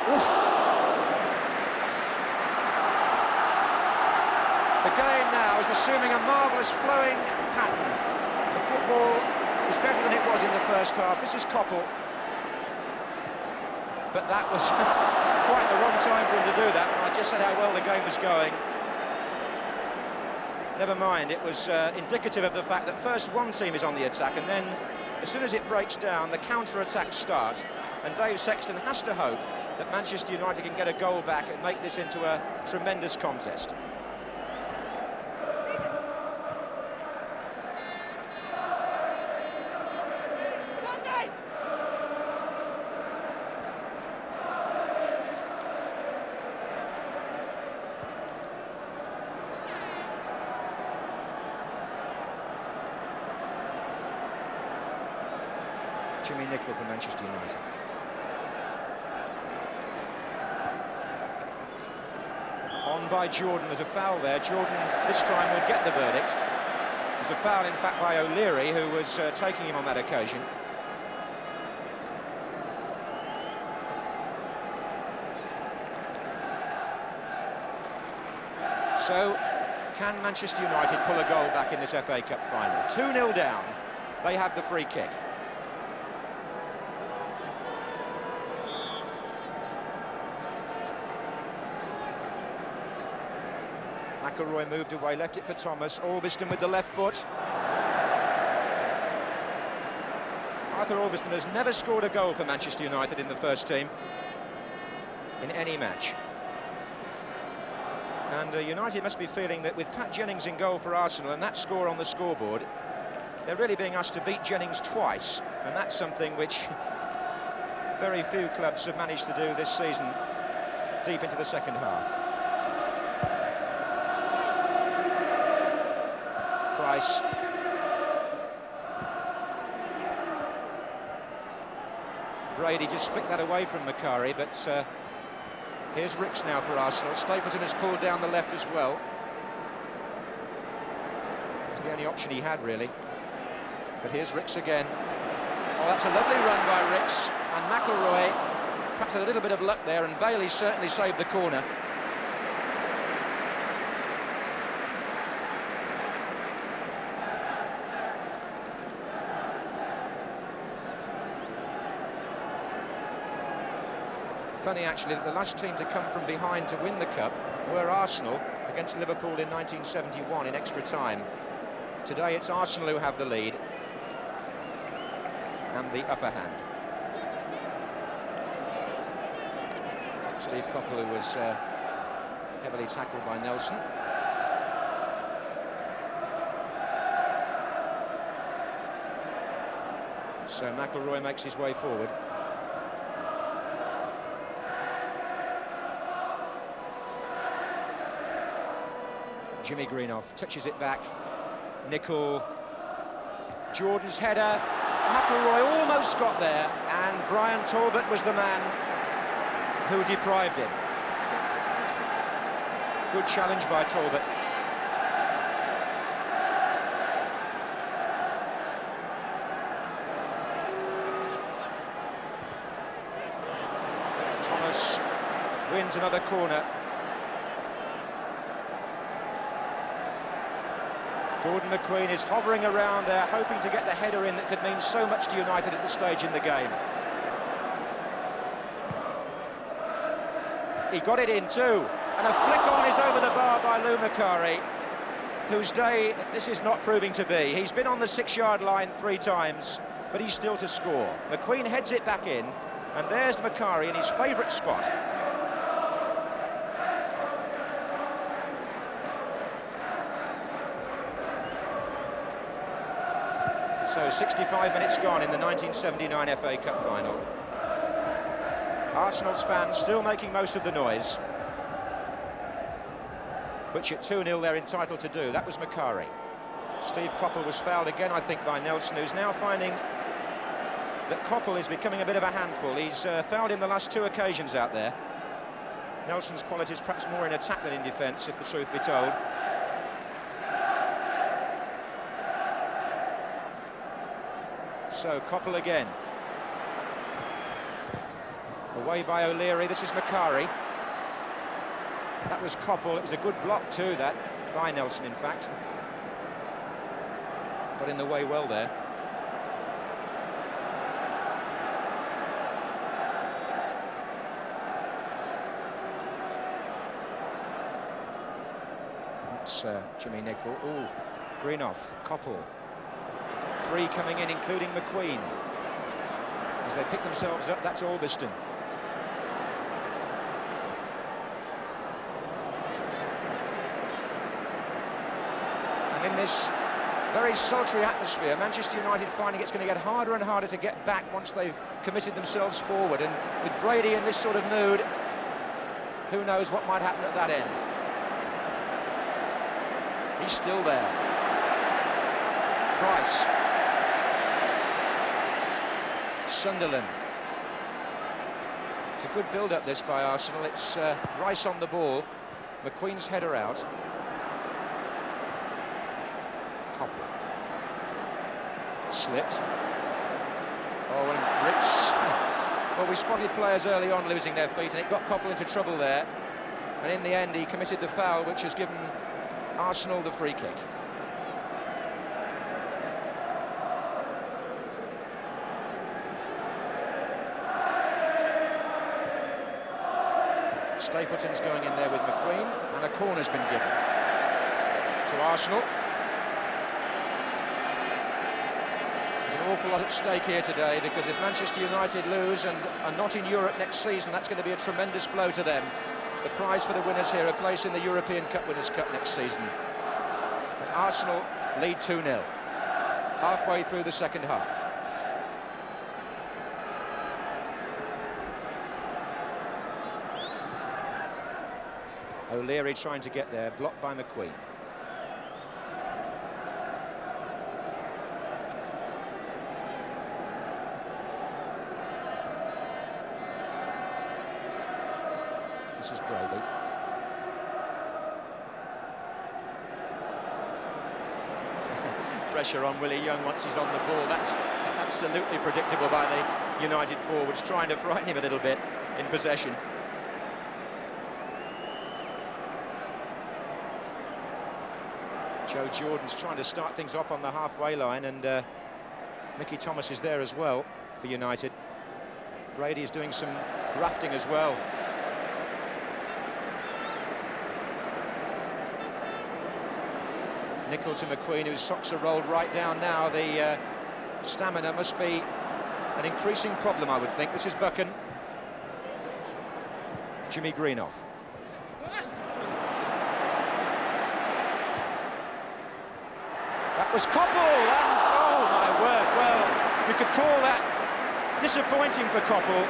Oof. The game now is assuming a marvellous flowing pattern. The football is better than it was in the first half. This is Coppell. But that was quite the wrong time for him to do that. I just said how well the game was going. Never mind, it was indicative of the fact that first one team is on the attack, and then as soon as it breaks down, the counter-attacks start. And Dave Sexton has to hope that Manchester United can get a goal back and make this into a tremendous contest. Jimmy Nicholl for Manchester United. On by Jordan, there's a foul there. Jordan this time will get the verdict. There's a foul, in fact, by O'Leary, who was taking him on that occasion. So, can Manchester United pull a goal back in this FA Cup final? 2-0 down, they have the free kick. McIlroy moved away, left it for Thomas. Albiston with the left foot. Arthur Albiston has never scored a goal for Manchester United in the first team in any match. And United must be feeling that with Pat Jennings in goal for Arsenal and that score on the scoreboard, they're really being asked to beat Jennings twice, and that's something which very few clubs have managed to do this season deep into the second half. Price. Brady just flicked that away from Macari, but here's Ricks now for Arsenal. Stapleton has pulled down the left as well. It's the only option he had, really. But here's Ricks again. Oh, that's a lovely run by Ricks. And McIlroy perhaps had a little bit of luck there, and Bailey certainly saved the corner. Funny, actually, that the last team to come from behind to win the Cup were Arsenal against Liverpool in 1971 in extra time. Today it's Arsenal who have the lead and the upper hand. Steve Coppell, who was heavily tackled by Nelson. So McIlroy makes his way forward. Jimmy Greenough touches it back. Nicholl, Jordan's header. McIlroy almost got there, and Brian Talbot was the man who deprived him. Good challenge by Talbot. Thomas wins another corner. Gordon McQueen is hovering around there, hoping to get the header in that could mean so much to United at this stage in the game. He got it in too, and a flick on is over the bar by Lou Macari, whose day this is not proving to be. He's been on the 6-yard line 3 times, but he's still to score. McQueen heads it back in, and there's Macari in his favourite spot. So 65 minutes gone in the 1979 FA Cup final. Arsenal's fans still making most of the noise, which at 2-0 they're entitled to do. That was Macari. Steve Coppell was fouled again, I think, by Nelson, who's now finding that Coppell is becoming a bit of a handful. He's fouled in the last 2 occasions out there. Nelson's qualities perhaps more in attack than in defence, if the truth be told. So Coppell again. Away by O'Leary, this is Macari. That was Coppell, it was a good block too, that, by Nelson in fact. Got in the way well there. That's Jimmy Nicholl. Ooh, Greenough, Coppell. 3 coming in, including McQueen. As they pick themselves up, that's Albiston. And in this very sultry atmosphere, Manchester United finding it's going to get harder and harder to get back once they've committed themselves forward. And with Brady in this sort of mood, who knows what might happen at that end. He's still there. Sunderland. It's a good build-up this by Arsenal. It's Rice on the ball. McQueen's header out. Coppell. Slipped. Oh, and Ricks. Well, we spotted players early on losing their feet, and it got Coppell into trouble there. And in the end, he committed the foul, which has given Arsenal the free kick. Stapleton's going in there with McQueen, and a corner's been given to Arsenal. There's an awful lot at stake here today, because if Manchester United lose and are not in Europe next season, that's going to be a tremendous blow to them. The prize for the winners here, a place in the European Cup Winners' Cup next season. And Arsenal lead 2-0, halfway through the second half. O'Leary trying to get there, blocked by McQueen. This is Brady. Pressure on Willie Young once he's on the ball. That's absolutely predictable by the United forwards, trying to frighten him a little bit in possession. Joe Jordan's trying to start things off on the halfway line, and Mickey Thomas is there as well for United. Brady is doing some grafting as well. Nicholl to McQueen, whose socks are rolled right down now. The stamina must be an increasing problem, I would think. This is Buchan. Jimmy Greenoff. That was Coppell, and oh my word, well, you could call that disappointing for Coppell,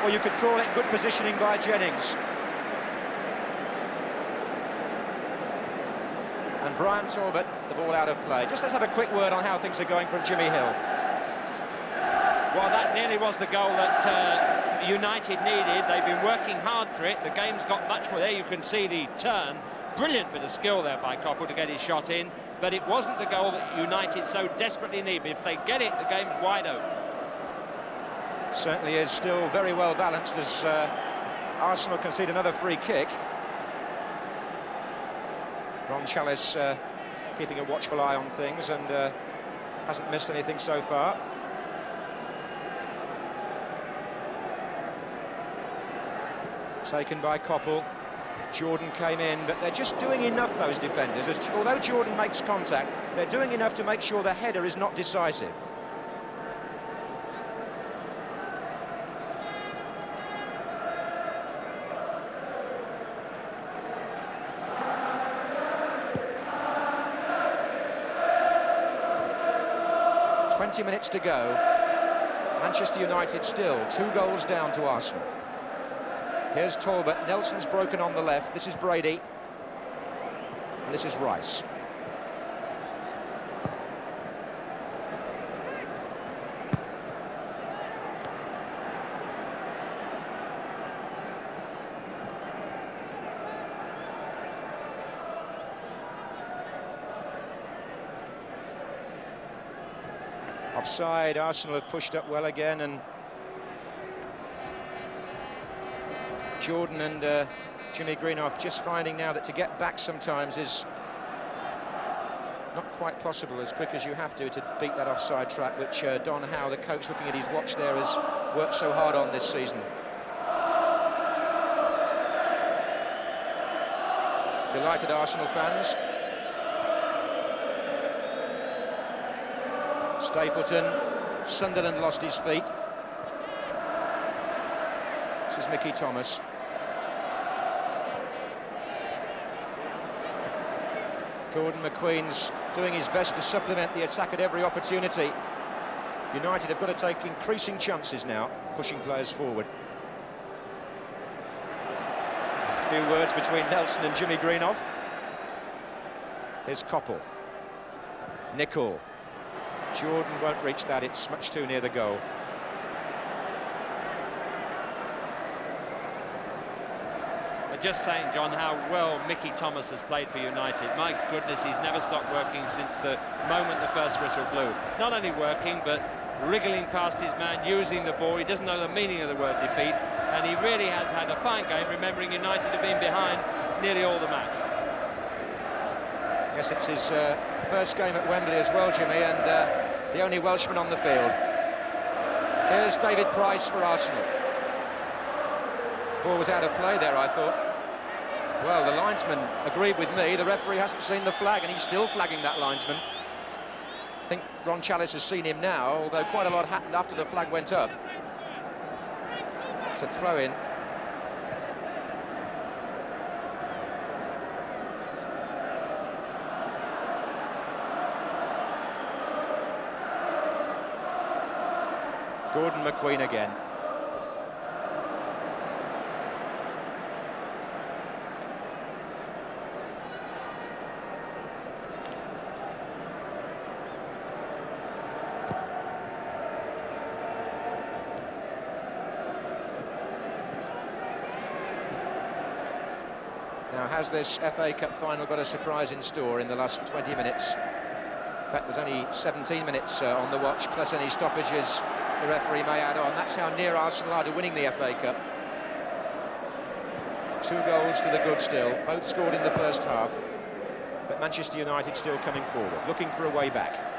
or you could call it good positioning by Jennings. And Brian Talbot, the ball out of play. Just let's have a quick word on how things are going from Jimmy Hill. Well, that nearly was the goal that United needed. They've been working hard for it. The game's got much more. There you can see the turn. Brilliant bit of skill there by Coppell to get his shot in, but it wasn't the goal that United so desperately need. But if they get it, the game's wide open. Certainly is, still very well balanced as Arsenal concede another free kick. Ron Chalice keeping a watchful eye on things, and hasn't missed anything so far. Taken by Coppell. Jordan came in, but they're just doing enough, those defenders. Although Jordan makes contact, they're doing enough to make sure the header is not decisive. .20 minutes to go. Manchester United still 2 goals down to Arsenal. Here's Talbot. Nelson's broken on the left. This is Brady. And this is Rice. Offside. Arsenal have pushed up well again, and Jordan and Jimmy Greenoff just finding now that to get back sometimes is not quite possible as quick as you have to beat that offside trap, which Don Howe, the coach, looking at his watch there, has worked so hard on this season. Delighted Arsenal fans. Stapleton. Sunderland lost his feet. This is Mickey Thomas. Gordon McQueen's doing his best to supplement the attack at every opportunity. United have got to take increasing chances now, pushing players forward. A few words between Nelson and Jimmy Greenoff. Here's Coppell. Nicholl. Jordan won't reach that, it's much too near the goal. just saying, John, how well Mickey Thomas has played for United. My goodness, he's never stopped working since the moment the first whistle blew. Not only working, but wriggling past his man, using the ball. He doesn't know the meaning of the word defeat, and he really has had a fine game, remembering United have been behind nearly all the match. Yes, it's his first game at Wembley as well, Jimmy, and the only Welshman on the field. Here's David Price for Arsenal. Ball was out of play there, I thought. Well, the linesman agreed with me. The referee hasn't seen the flag, and he's still flagging that linesman. I think Ron Challis has seen him now, although quite a lot happened after the flag went up. It's a throw-in. Gordon McQueen again. Now, has this FA Cup final got a surprise in store in the last 20 minutes? In fact, there's only 17 minutes on the watch, plus any stoppages the referee may add on. That's how near Arsenal are to winning the FA Cup. 2 goals to the good still, both scored in the first half. But Manchester United still coming forward, looking for a way back.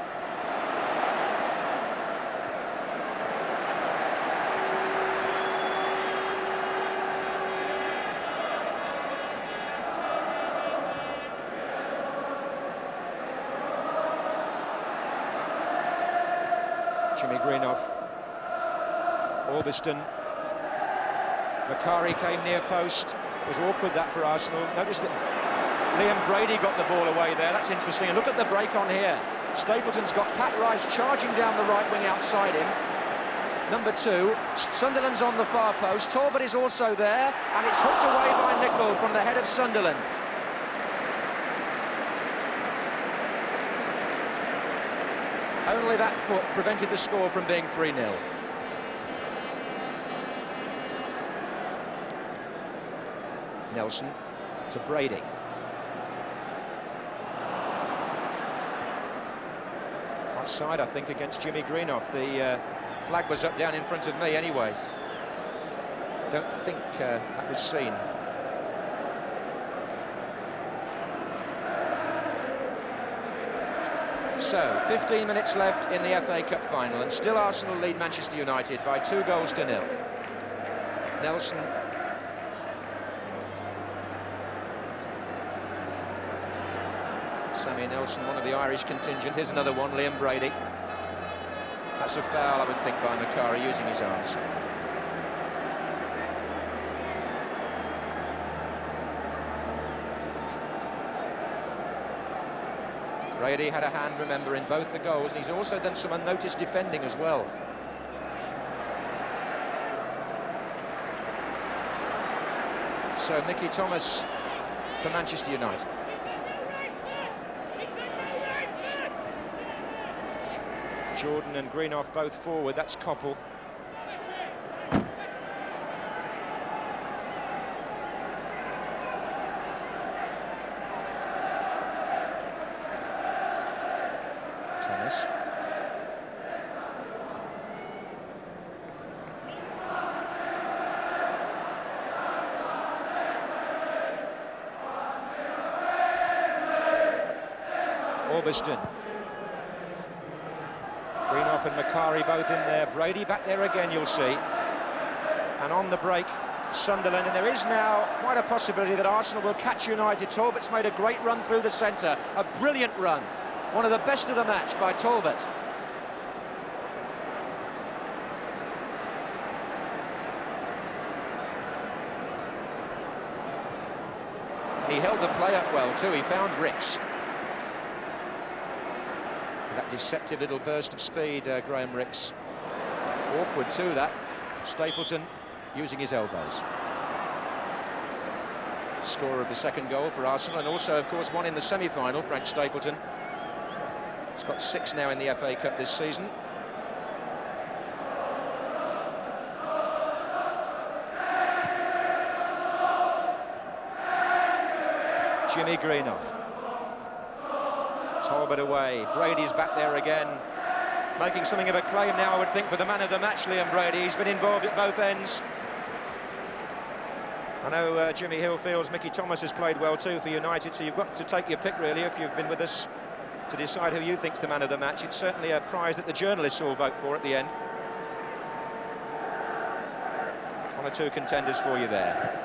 Jimmy Greenough, Orbiston, Macari came near post. It was awkward that for Arsenal. Notice that Liam Brady got the ball away there. That's interesting. And look at the break on here. Stapleton's got Pat Rice charging down the right wing outside him. Number 2, Sunderland's on the far post. Talbot is also there, and it's hooked away by Nicol from the head of Sunderland. Only that foot prevented the score from being 3-0. Nelson to Brady. Offside, I think, against Jimmy Greenough. The flag was up down in front of me anyway. Don't think that was seen. So, 15 minutes left in the FA Cup final, and still Arsenal lead Manchester United by 2 goals to 0. Nelson. Sammy Nelson, one of the Irish contingent. Here's another one, Liam Brady. That's a foul, I would think, by Macari, using his arms. Brady had a hand, remember, in both the goals. He's also done some unnoticed defending as well. So Mickey Thomas for Manchester United. Jordan and Greenough both forward. That's Koppel. Thomas. Orbiston. Greenough and Macari both in there. Brady back there again, you'll see. And on the break, Sunderland. And there is now quite a possibility that Arsenal will catch United. Talbot's made a great run through the centre. A brilliant run. One of the best of the match by Talbot. He held the play up well too. He found Ricks. That deceptive little burst of speed, Graham Ricks. Awkward too, that. Stapleton using his elbows. Scorer of the second goal for Arsenal, and also, of course, one in the semi-final, Frank Stapleton. He's got 6 now in the FA Cup this season. Jimmy Greenough. Talbot away, Brady's back there again, making something of a claim now, I would think, for the man of the match, Liam Brady. He's been involved at both ends. I know Jimmy Hill feels Mickey Thomas has played well too for United, so you've got to take your pick, really, if you've been with us, to decide who you think's the man of the match. It's certainly a prize that the journalists all vote for at the end. One or two contenders for you there.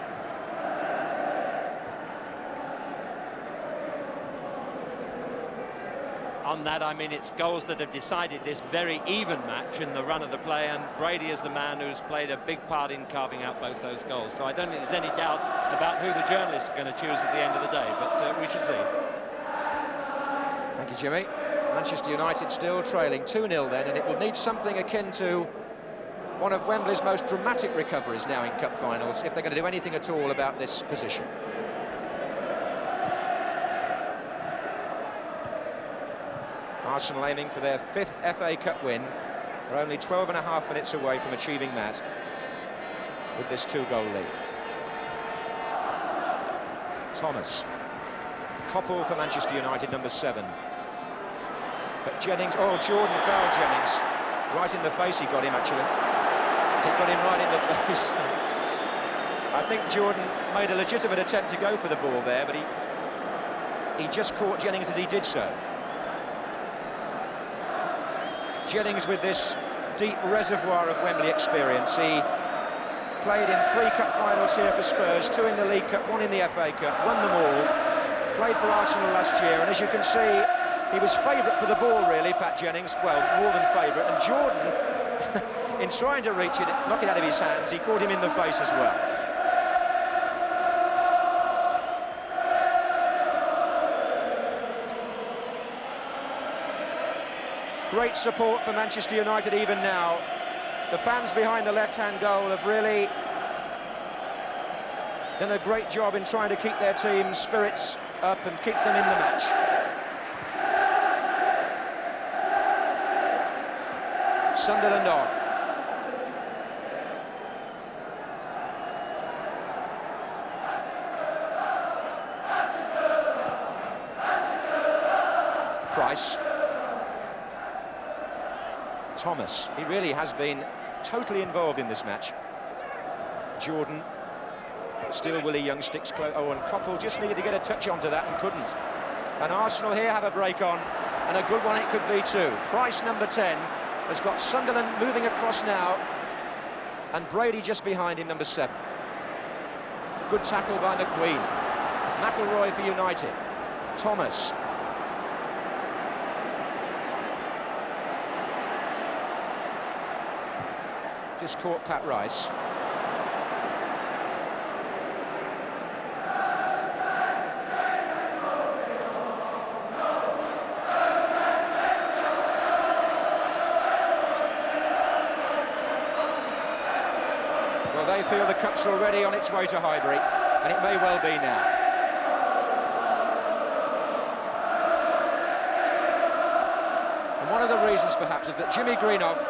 On that, I mean, it's goals that have decided this very even match in the run of the play, and Brady is the man who's played a big part in carving out both those goals. So I don't think there's any doubt about who the journalists are going to choose at the end of the day, but we should see. Thank you, Jimmy. Manchester United still trailing 2-0 then, and it will need something akin to one of Wembley's most dramatic recoveries now in cup finals if they're going to do anything at all about this position. Arsenal aiming for their 5th FA Cup win. They're only 12.5 minutes away from achieving that with this 2-goal lead. Thomas. Koppel for Manchester United, number 7. But Jennings, oh, Jordan fouled Jennings. Right in the face he got him, actually. He got him right in the face. I think Jordan made a legitimate attempt to go for the ball there, but he just caught Jennings as he did so. Jennings with this deep reservoir of Wembley experience. He played in 3 cup finals here for Spurs, 2 in the League Cup, 1 in the FA Cup, won them all, played for Arsenal last year, and as you can see, he was favourite for the ball, really, Pat Jennings, well, more than favourite, and Jordan, in trying to reach it, knock it out of his hands, he caught him in the face as well. Great support for Manchester United even now. The fans behind the left-hand goal have really done a great job in trying to keep their team's spirits up and keep them in the match. Sunderland on. Price. Thomas, he really has been totally involved in this match. Jordan, still Willie Young sticks close. Oh, and Koppel just needed to get a touch onto that and couldn't. And Arsenal here have a break on, and a good one it could be too. Price, number 10, has got Sunderland moving across now, and Brady just behind him, number 7. Good tackle by McQueen. McIlroy for United. Thomas. Just caught Pat Rice. Well, they feel the cup's already on its way to Highbury, and it may well be now. And one of the reasons, perhaps, is that Jimmy Greenough,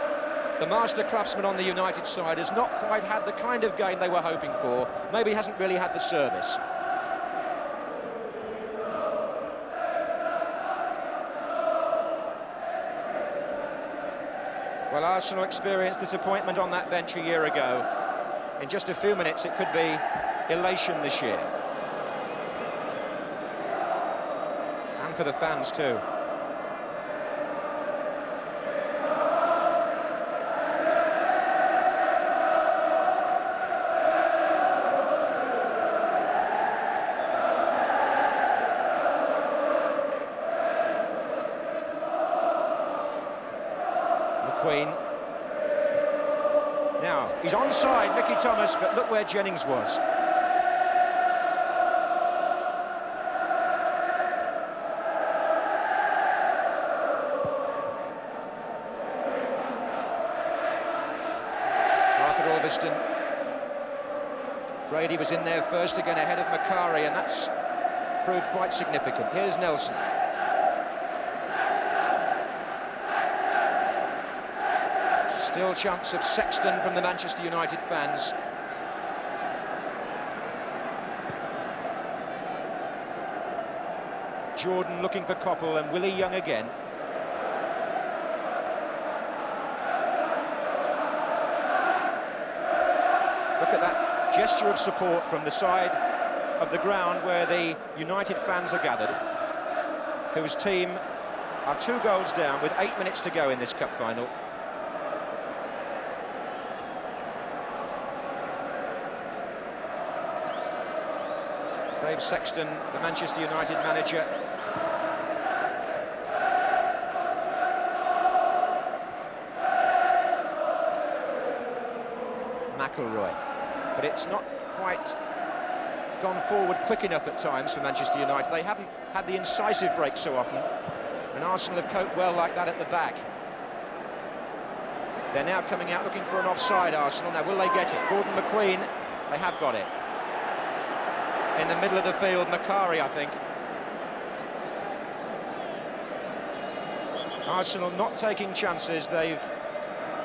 the master craftsman on the United side, has not quite had the kind of game they were hoping for. Maybe hasn't really had the service. Well, Arsenal experienced disappointment on that bench a year ago. In just a few minutes, it could be elation this year. And for the fans too. McQueen. Now, he's onside, Mickey Thomas, but look where Jennings was. Arthur Alveston. Brady was in there first again ahead of Macari, and that's proved quite significant. Here's Nelson. Still chants of Sexton from the Manchester United fans. Jordan looking for Coppell and Willie Young again. Look at that gesture of support from the side of the ground where the United fans are gathered, whose team are 2 goals down with 8 minutes to go in this cup final. Dave Sexton, the Manchester United manager. McIlroy. But it's not quite gone forward quick enough at times for Manchester United. They haven't had the incisive break so often, and Arsenal have coped well like that at the back. They're now coming out looking for an offside, Arsenal. Now, will they get it? Gordon McQueen, they have got it. In the middle of the field, Macari, I think. Arsenal not taking chances. They've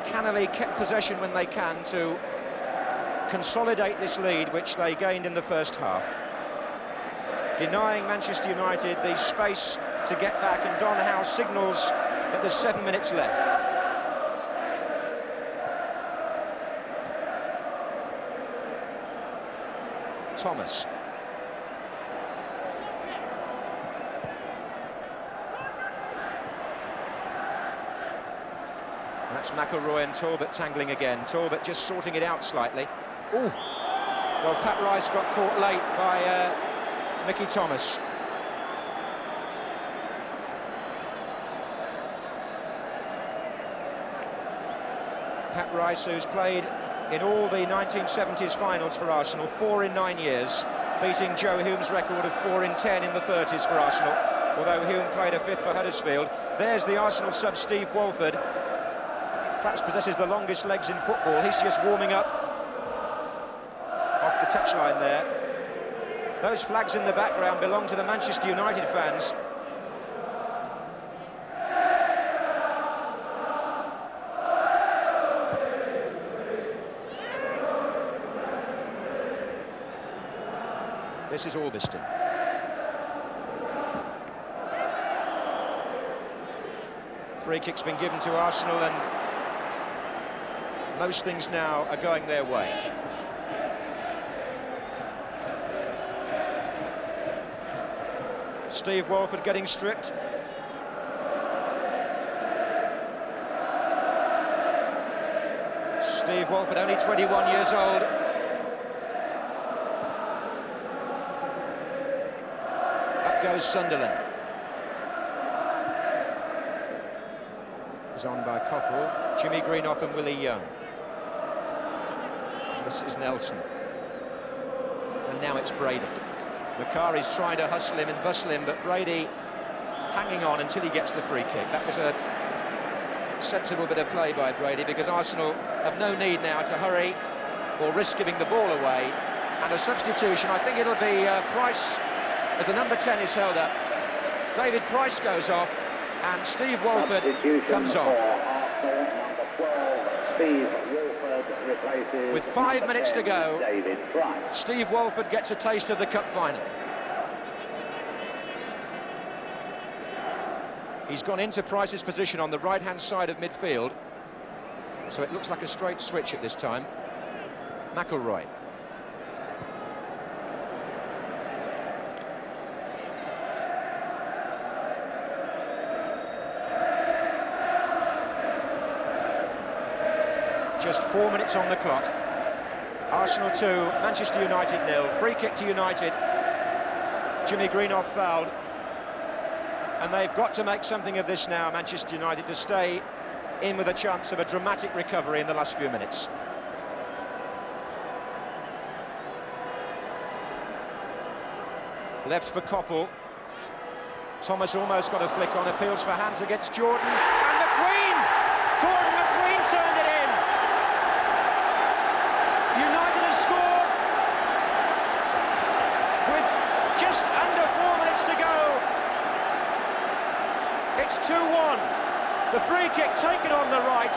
cannily kept possession when they can to consolidate this lead, which they gained in the first half. Denying Manchester United the space to get back, and Don Howe signals that there's 7 minutes left. Thomas. That's McIlroy and Talbot tangling again. Talbot just sorting it out slightly. Ooh! Well, Pat Rice got caught late by Mickey Thomas. Pat Rice, who's played in all the 1970s finals for Arsenal, 4 in 9 years, beating Joe Hume's record of 4 in 10 in the 30s for Arsenal, although Hume played a 5th for Huddersfield. There's the Arsenal sub, Steve Walford. Perhaps possesses the longest legs in football. He's just warming up off the touchline there. Those flags in the background belong to the Manchester United fans. This is Orbiston. Free kick's been given to Arsenal, and most things now are going their way. Steve Walford getting stripped. Steve Walford, only 21 years old. Up goes Sunderland. Is on by Coppell, Jimmy Greenough and Willie Young. This is Nelson. And now it's Brady. Macari's trying to hustle him and bustle him, but Brady hanging on until he gets the free kick. That was a sensible bit of play by Brady, because Arsenal have no need now to hurry or risk giving the ball away. And a substitution, I think it'll be Price, as the number 10 is held up. David Price goes off, and Steve Walford comes on. With 5 minutes to go, Steve Walford gets a taste of the cup final. He's gone into Price's position on the right-hand side of midfield, so it looks like a straight switch at this time. McIlroy. Just 4 minutes on the clock. Arsenal 2, Manchester United 0. Free kick to United. Jimmy Greenough fouled. And they've got to make something of this now, Manchester United, to stay in with a chance of a dramatic recovery in the last few minutes. Left for Coppell. Thomas almost got a flick on, appeals for hands against Jordan. And McQueen! Gordon McQueen turned it in! United have scored with just under 4 minutes to go. It's 2-1. The free kick taken on the right.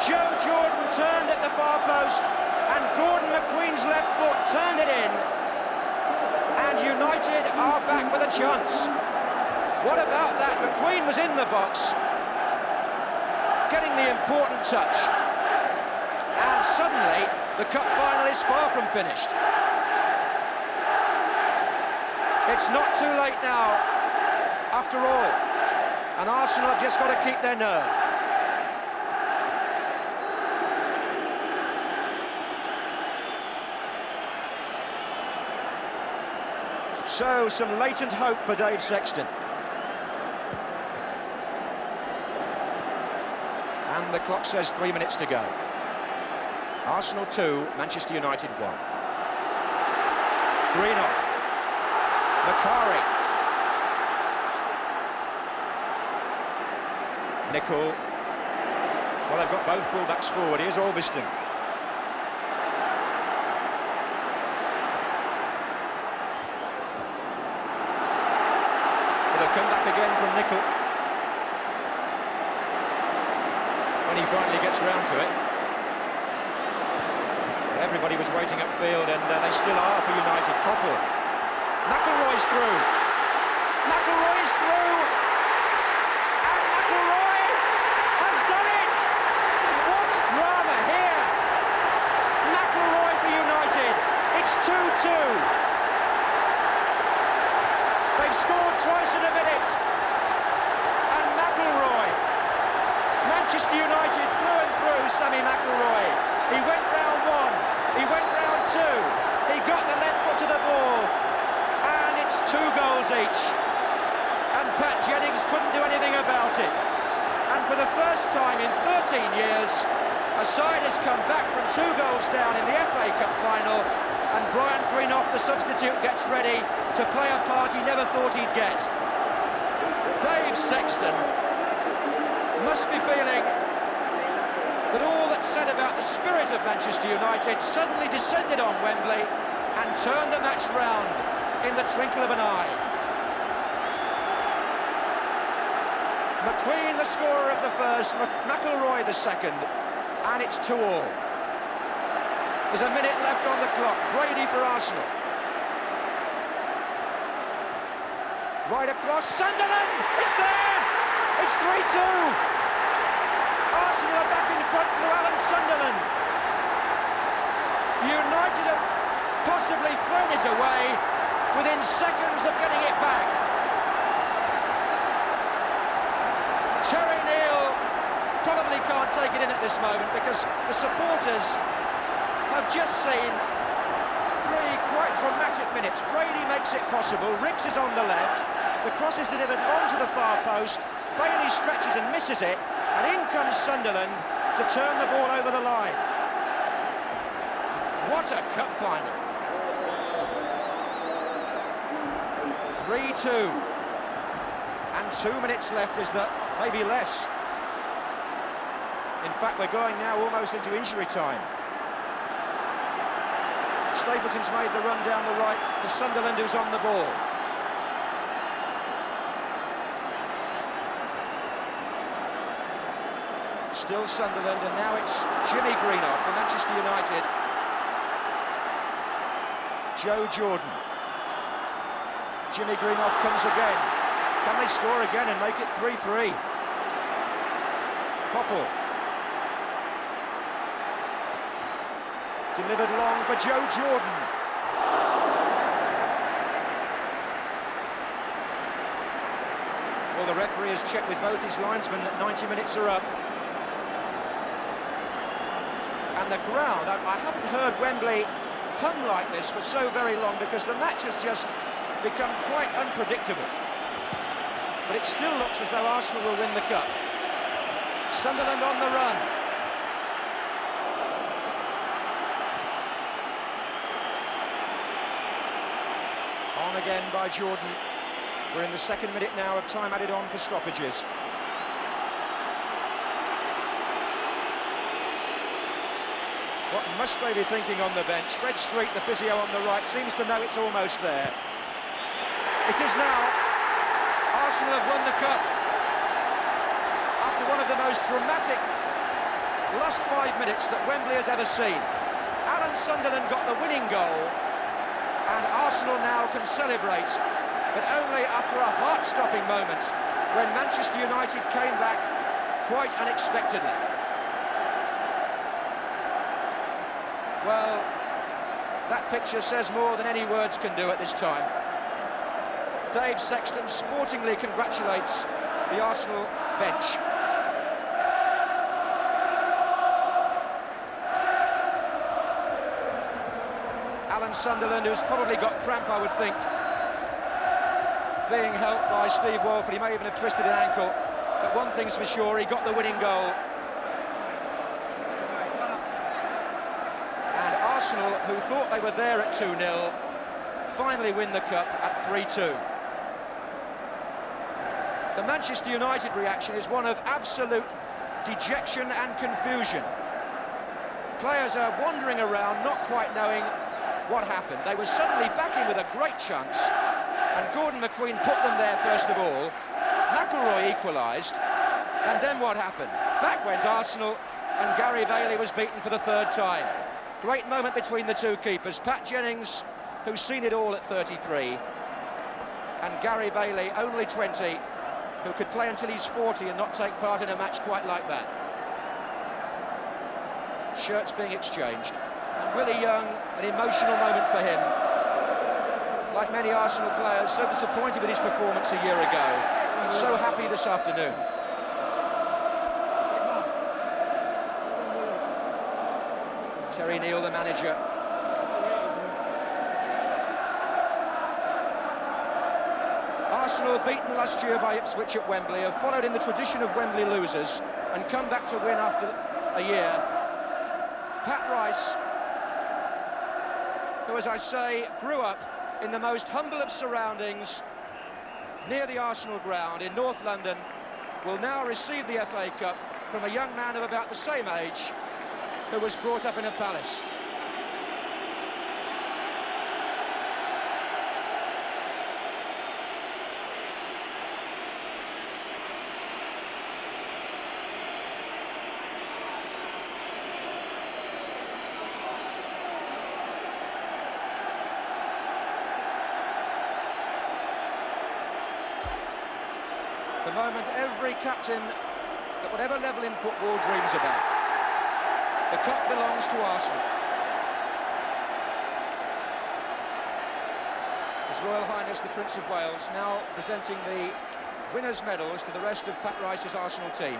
Joe Jordan turned at the far post, and Gordon McQueen's left foot turned it in. And United are back with a chance. What about that? McQueen was in the box, getting the important touch. And suddenly, the cup final is far from finished. It's not too late now, after all. And Arsenal have just got to keep their nerve. So, some latent hope for Dave Sexton. And the clock says 3 minutes to go. Arsenal 2, Manchester United 1. Greenoff. Macari. Nicol. Well, they've got both fullbacks forward. Here's Albiston. It'll come back again from Nicol. When he finally gets round to it. Everybody was waiting upfield, and they still are for United. Koppel. McIlroy's through. McIlroy is through. And McIlroy has done it. What drama here. McIlroy for United. It's 2-2. They've scored twice in a minute. And McIlroy. Manchester United through and through, Sammy McIlroy. He went round one. He went round two. He got the left foot to the ball. And it's 2 goals each. And Pat Jennings couldn't do anything about it. And for the first time in 13 years, a side has come back from 2 goals down in the FA Cup final, and Brian Greenoff, the substitute, gets ready to play a part he never thought he'd get. Dave Sexton must be feeling that all that's said about the spirit of Manchester United suddenly descended on Wembley and turned the match round in the twinkle of an eye. McQueen, the scorer of the first, McIlroy the second, and it's 2-2. There's a minute left on the clock. Brady for Arsenal. Right across, Sunderland! It's there! It's 3-2! Arsenal are back in front through Alan Sunderland. United have possibly thrown it away within seconds of getting it back. Terry Neal probably can't take it in at this moment because the supporters have just seen 3 quite dramatic minutes. Brady makes it possible, Ricks is on the left, the cross is delivered long to the far post, Bailey stretches and misses it, and in comes Sunderland to turn the ball over the line. What a cup final. 3-2. And 2 minutes left, is that maybe less. In fact, we're going now almost into injury time. Stapleton's made the run down the right for Sunderland, who's on the ball. Still Sunderland, and now it's Jimmy Greenoff for Manchester United. Joe Jordan. Jimmy Greenoff comes again. Can they score again and make it 3-3? Koppel. Delivered long for Joe Jordan. Well, the referee has checked with both his linesmen that 90 minutes are up. And the ground, I haven't heard Wembley hum like this for so very long because the match has just become quite unpredictable. But it still looks as though Arsenal will win the cup. Sunderland on the run. On again by Jordan. We're in the 2nd minute now of time added on for stoppages. What must they be thinking on the bench? Fred Street, the physio on the right, seems to know it's almost there. It is now. Arsenal have won the cup after one of the most dramatic last 5 minutes that Wembley has ever seen. Alan Sunderland got the winning goal, and Arsenal now can celebrate but only after a heart-stopping moment when Manchester United came back quite unexpectedly. Well, that picture says more than any words can do at this time. Dave Sexton sportingly congratulates the Arsenal bench. Alan Sunderland, who's probably got cramp, I would think, being helped by Steve Walford. He may even have twisted an ankle, but one thing's for sure, he got the winning goal. And Arsenal, who thought they were there at 2-0, finally win the cup at 3-2. The Manchester United reaction is one of absolute dejection and confusion. Players are wandering around, not quite knowing what happened. They were suddenly back in with a great chance, and Gordon McQueen put them there first of all. McIlroy equalised, and then what happened? Back went Arsenal, and Gary Bailey was beaten for the third time. Great moment between the two keepers. Pat Jennings, who's seen it all at 33, and Gary Bailey, only 20, who could play until he's 40 and not take part in a match quite like that. Shirts being exchanged. And Willie Young, an emotional moment for him. Like many Arsenal players, so disappointed with his performance a year ago, and so happy this afternoon. Terry Neill, the manager. Arsenal, beaten last year by Ipswich at Wembley, have followed in the tradition of Wembley losers and come back to win after a year. Pat Rice, who, as I say, grew up in the most humble of surroundings near the Arsenal ground in North London, will now receive the FA Cup from a young man of about the same age who was brought up in a palace. The moment every captain at whatever level in football dreams about. The cup belongs to Arsenal. His Royal Highness the Prince of Wales now presenting the winners' medals to the rest of Pat Rice's Arsenal team.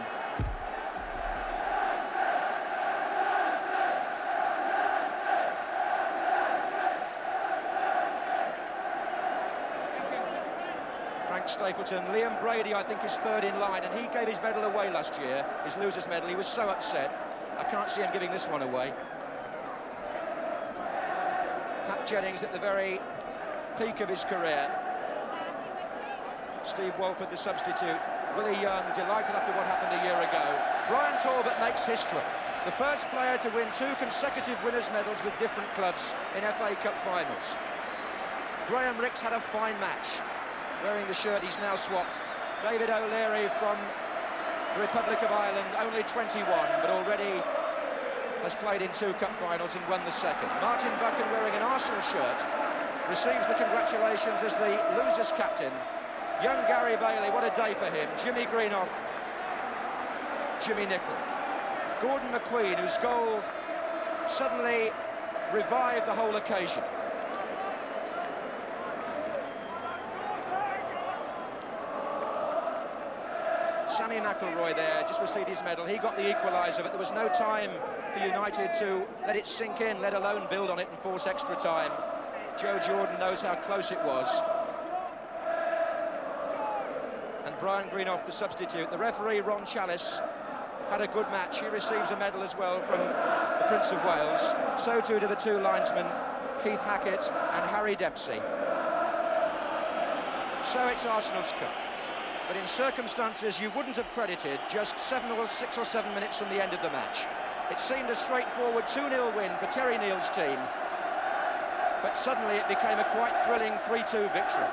Frank Stapleton, Liam Brady I think is third in line, and he gave his medal away last year, his loser's medal. He was so upset. I can't see him giving this one away. Pat Jennings at the very peak of his career. Steve Walford, the substitute. Willie Young, delighted after what happened a year ago. Brian Talbot makes history. The first player to win 2 consecutive winners' medals with different clubs in FA Cup finals. Graham Rix had a fine match, wearing the shirt he's now swapped. David O'Leary from the Republic of Ireland, only 21, but already has played in 2 cup finals and won the second. Martin Buchan, wearing an Arsenal shirt, receives the congratulations as the losers' captain. Young Gary Bailey, what a day for him. Jimmy Greenough, Jimmy Nicholl. Gordon McQueen, whose goal suddenly revived the whole occasion. Sammy McIlroy there, just received his medal. He got the equaliser, but there was no time for United to let it sink in, let alone build on it and force extra time. Joe Jordan knows how close it was. And Brian Greenough, the substitute. The referee, Ron Chalice, had a good match. He receives a medal as well from the Prince of Wales. So too do the 2 linesmen, Keith Hackett and Harry Dempsey. So it's Arsenal's cup. But in circumstances you wouldn't have credited just 6 or 7 minutes from the end of the match. It seemed a straightforward 2-0 win for Terry Neill's team, but suddenly it became a quite thrilling 3-2 victory.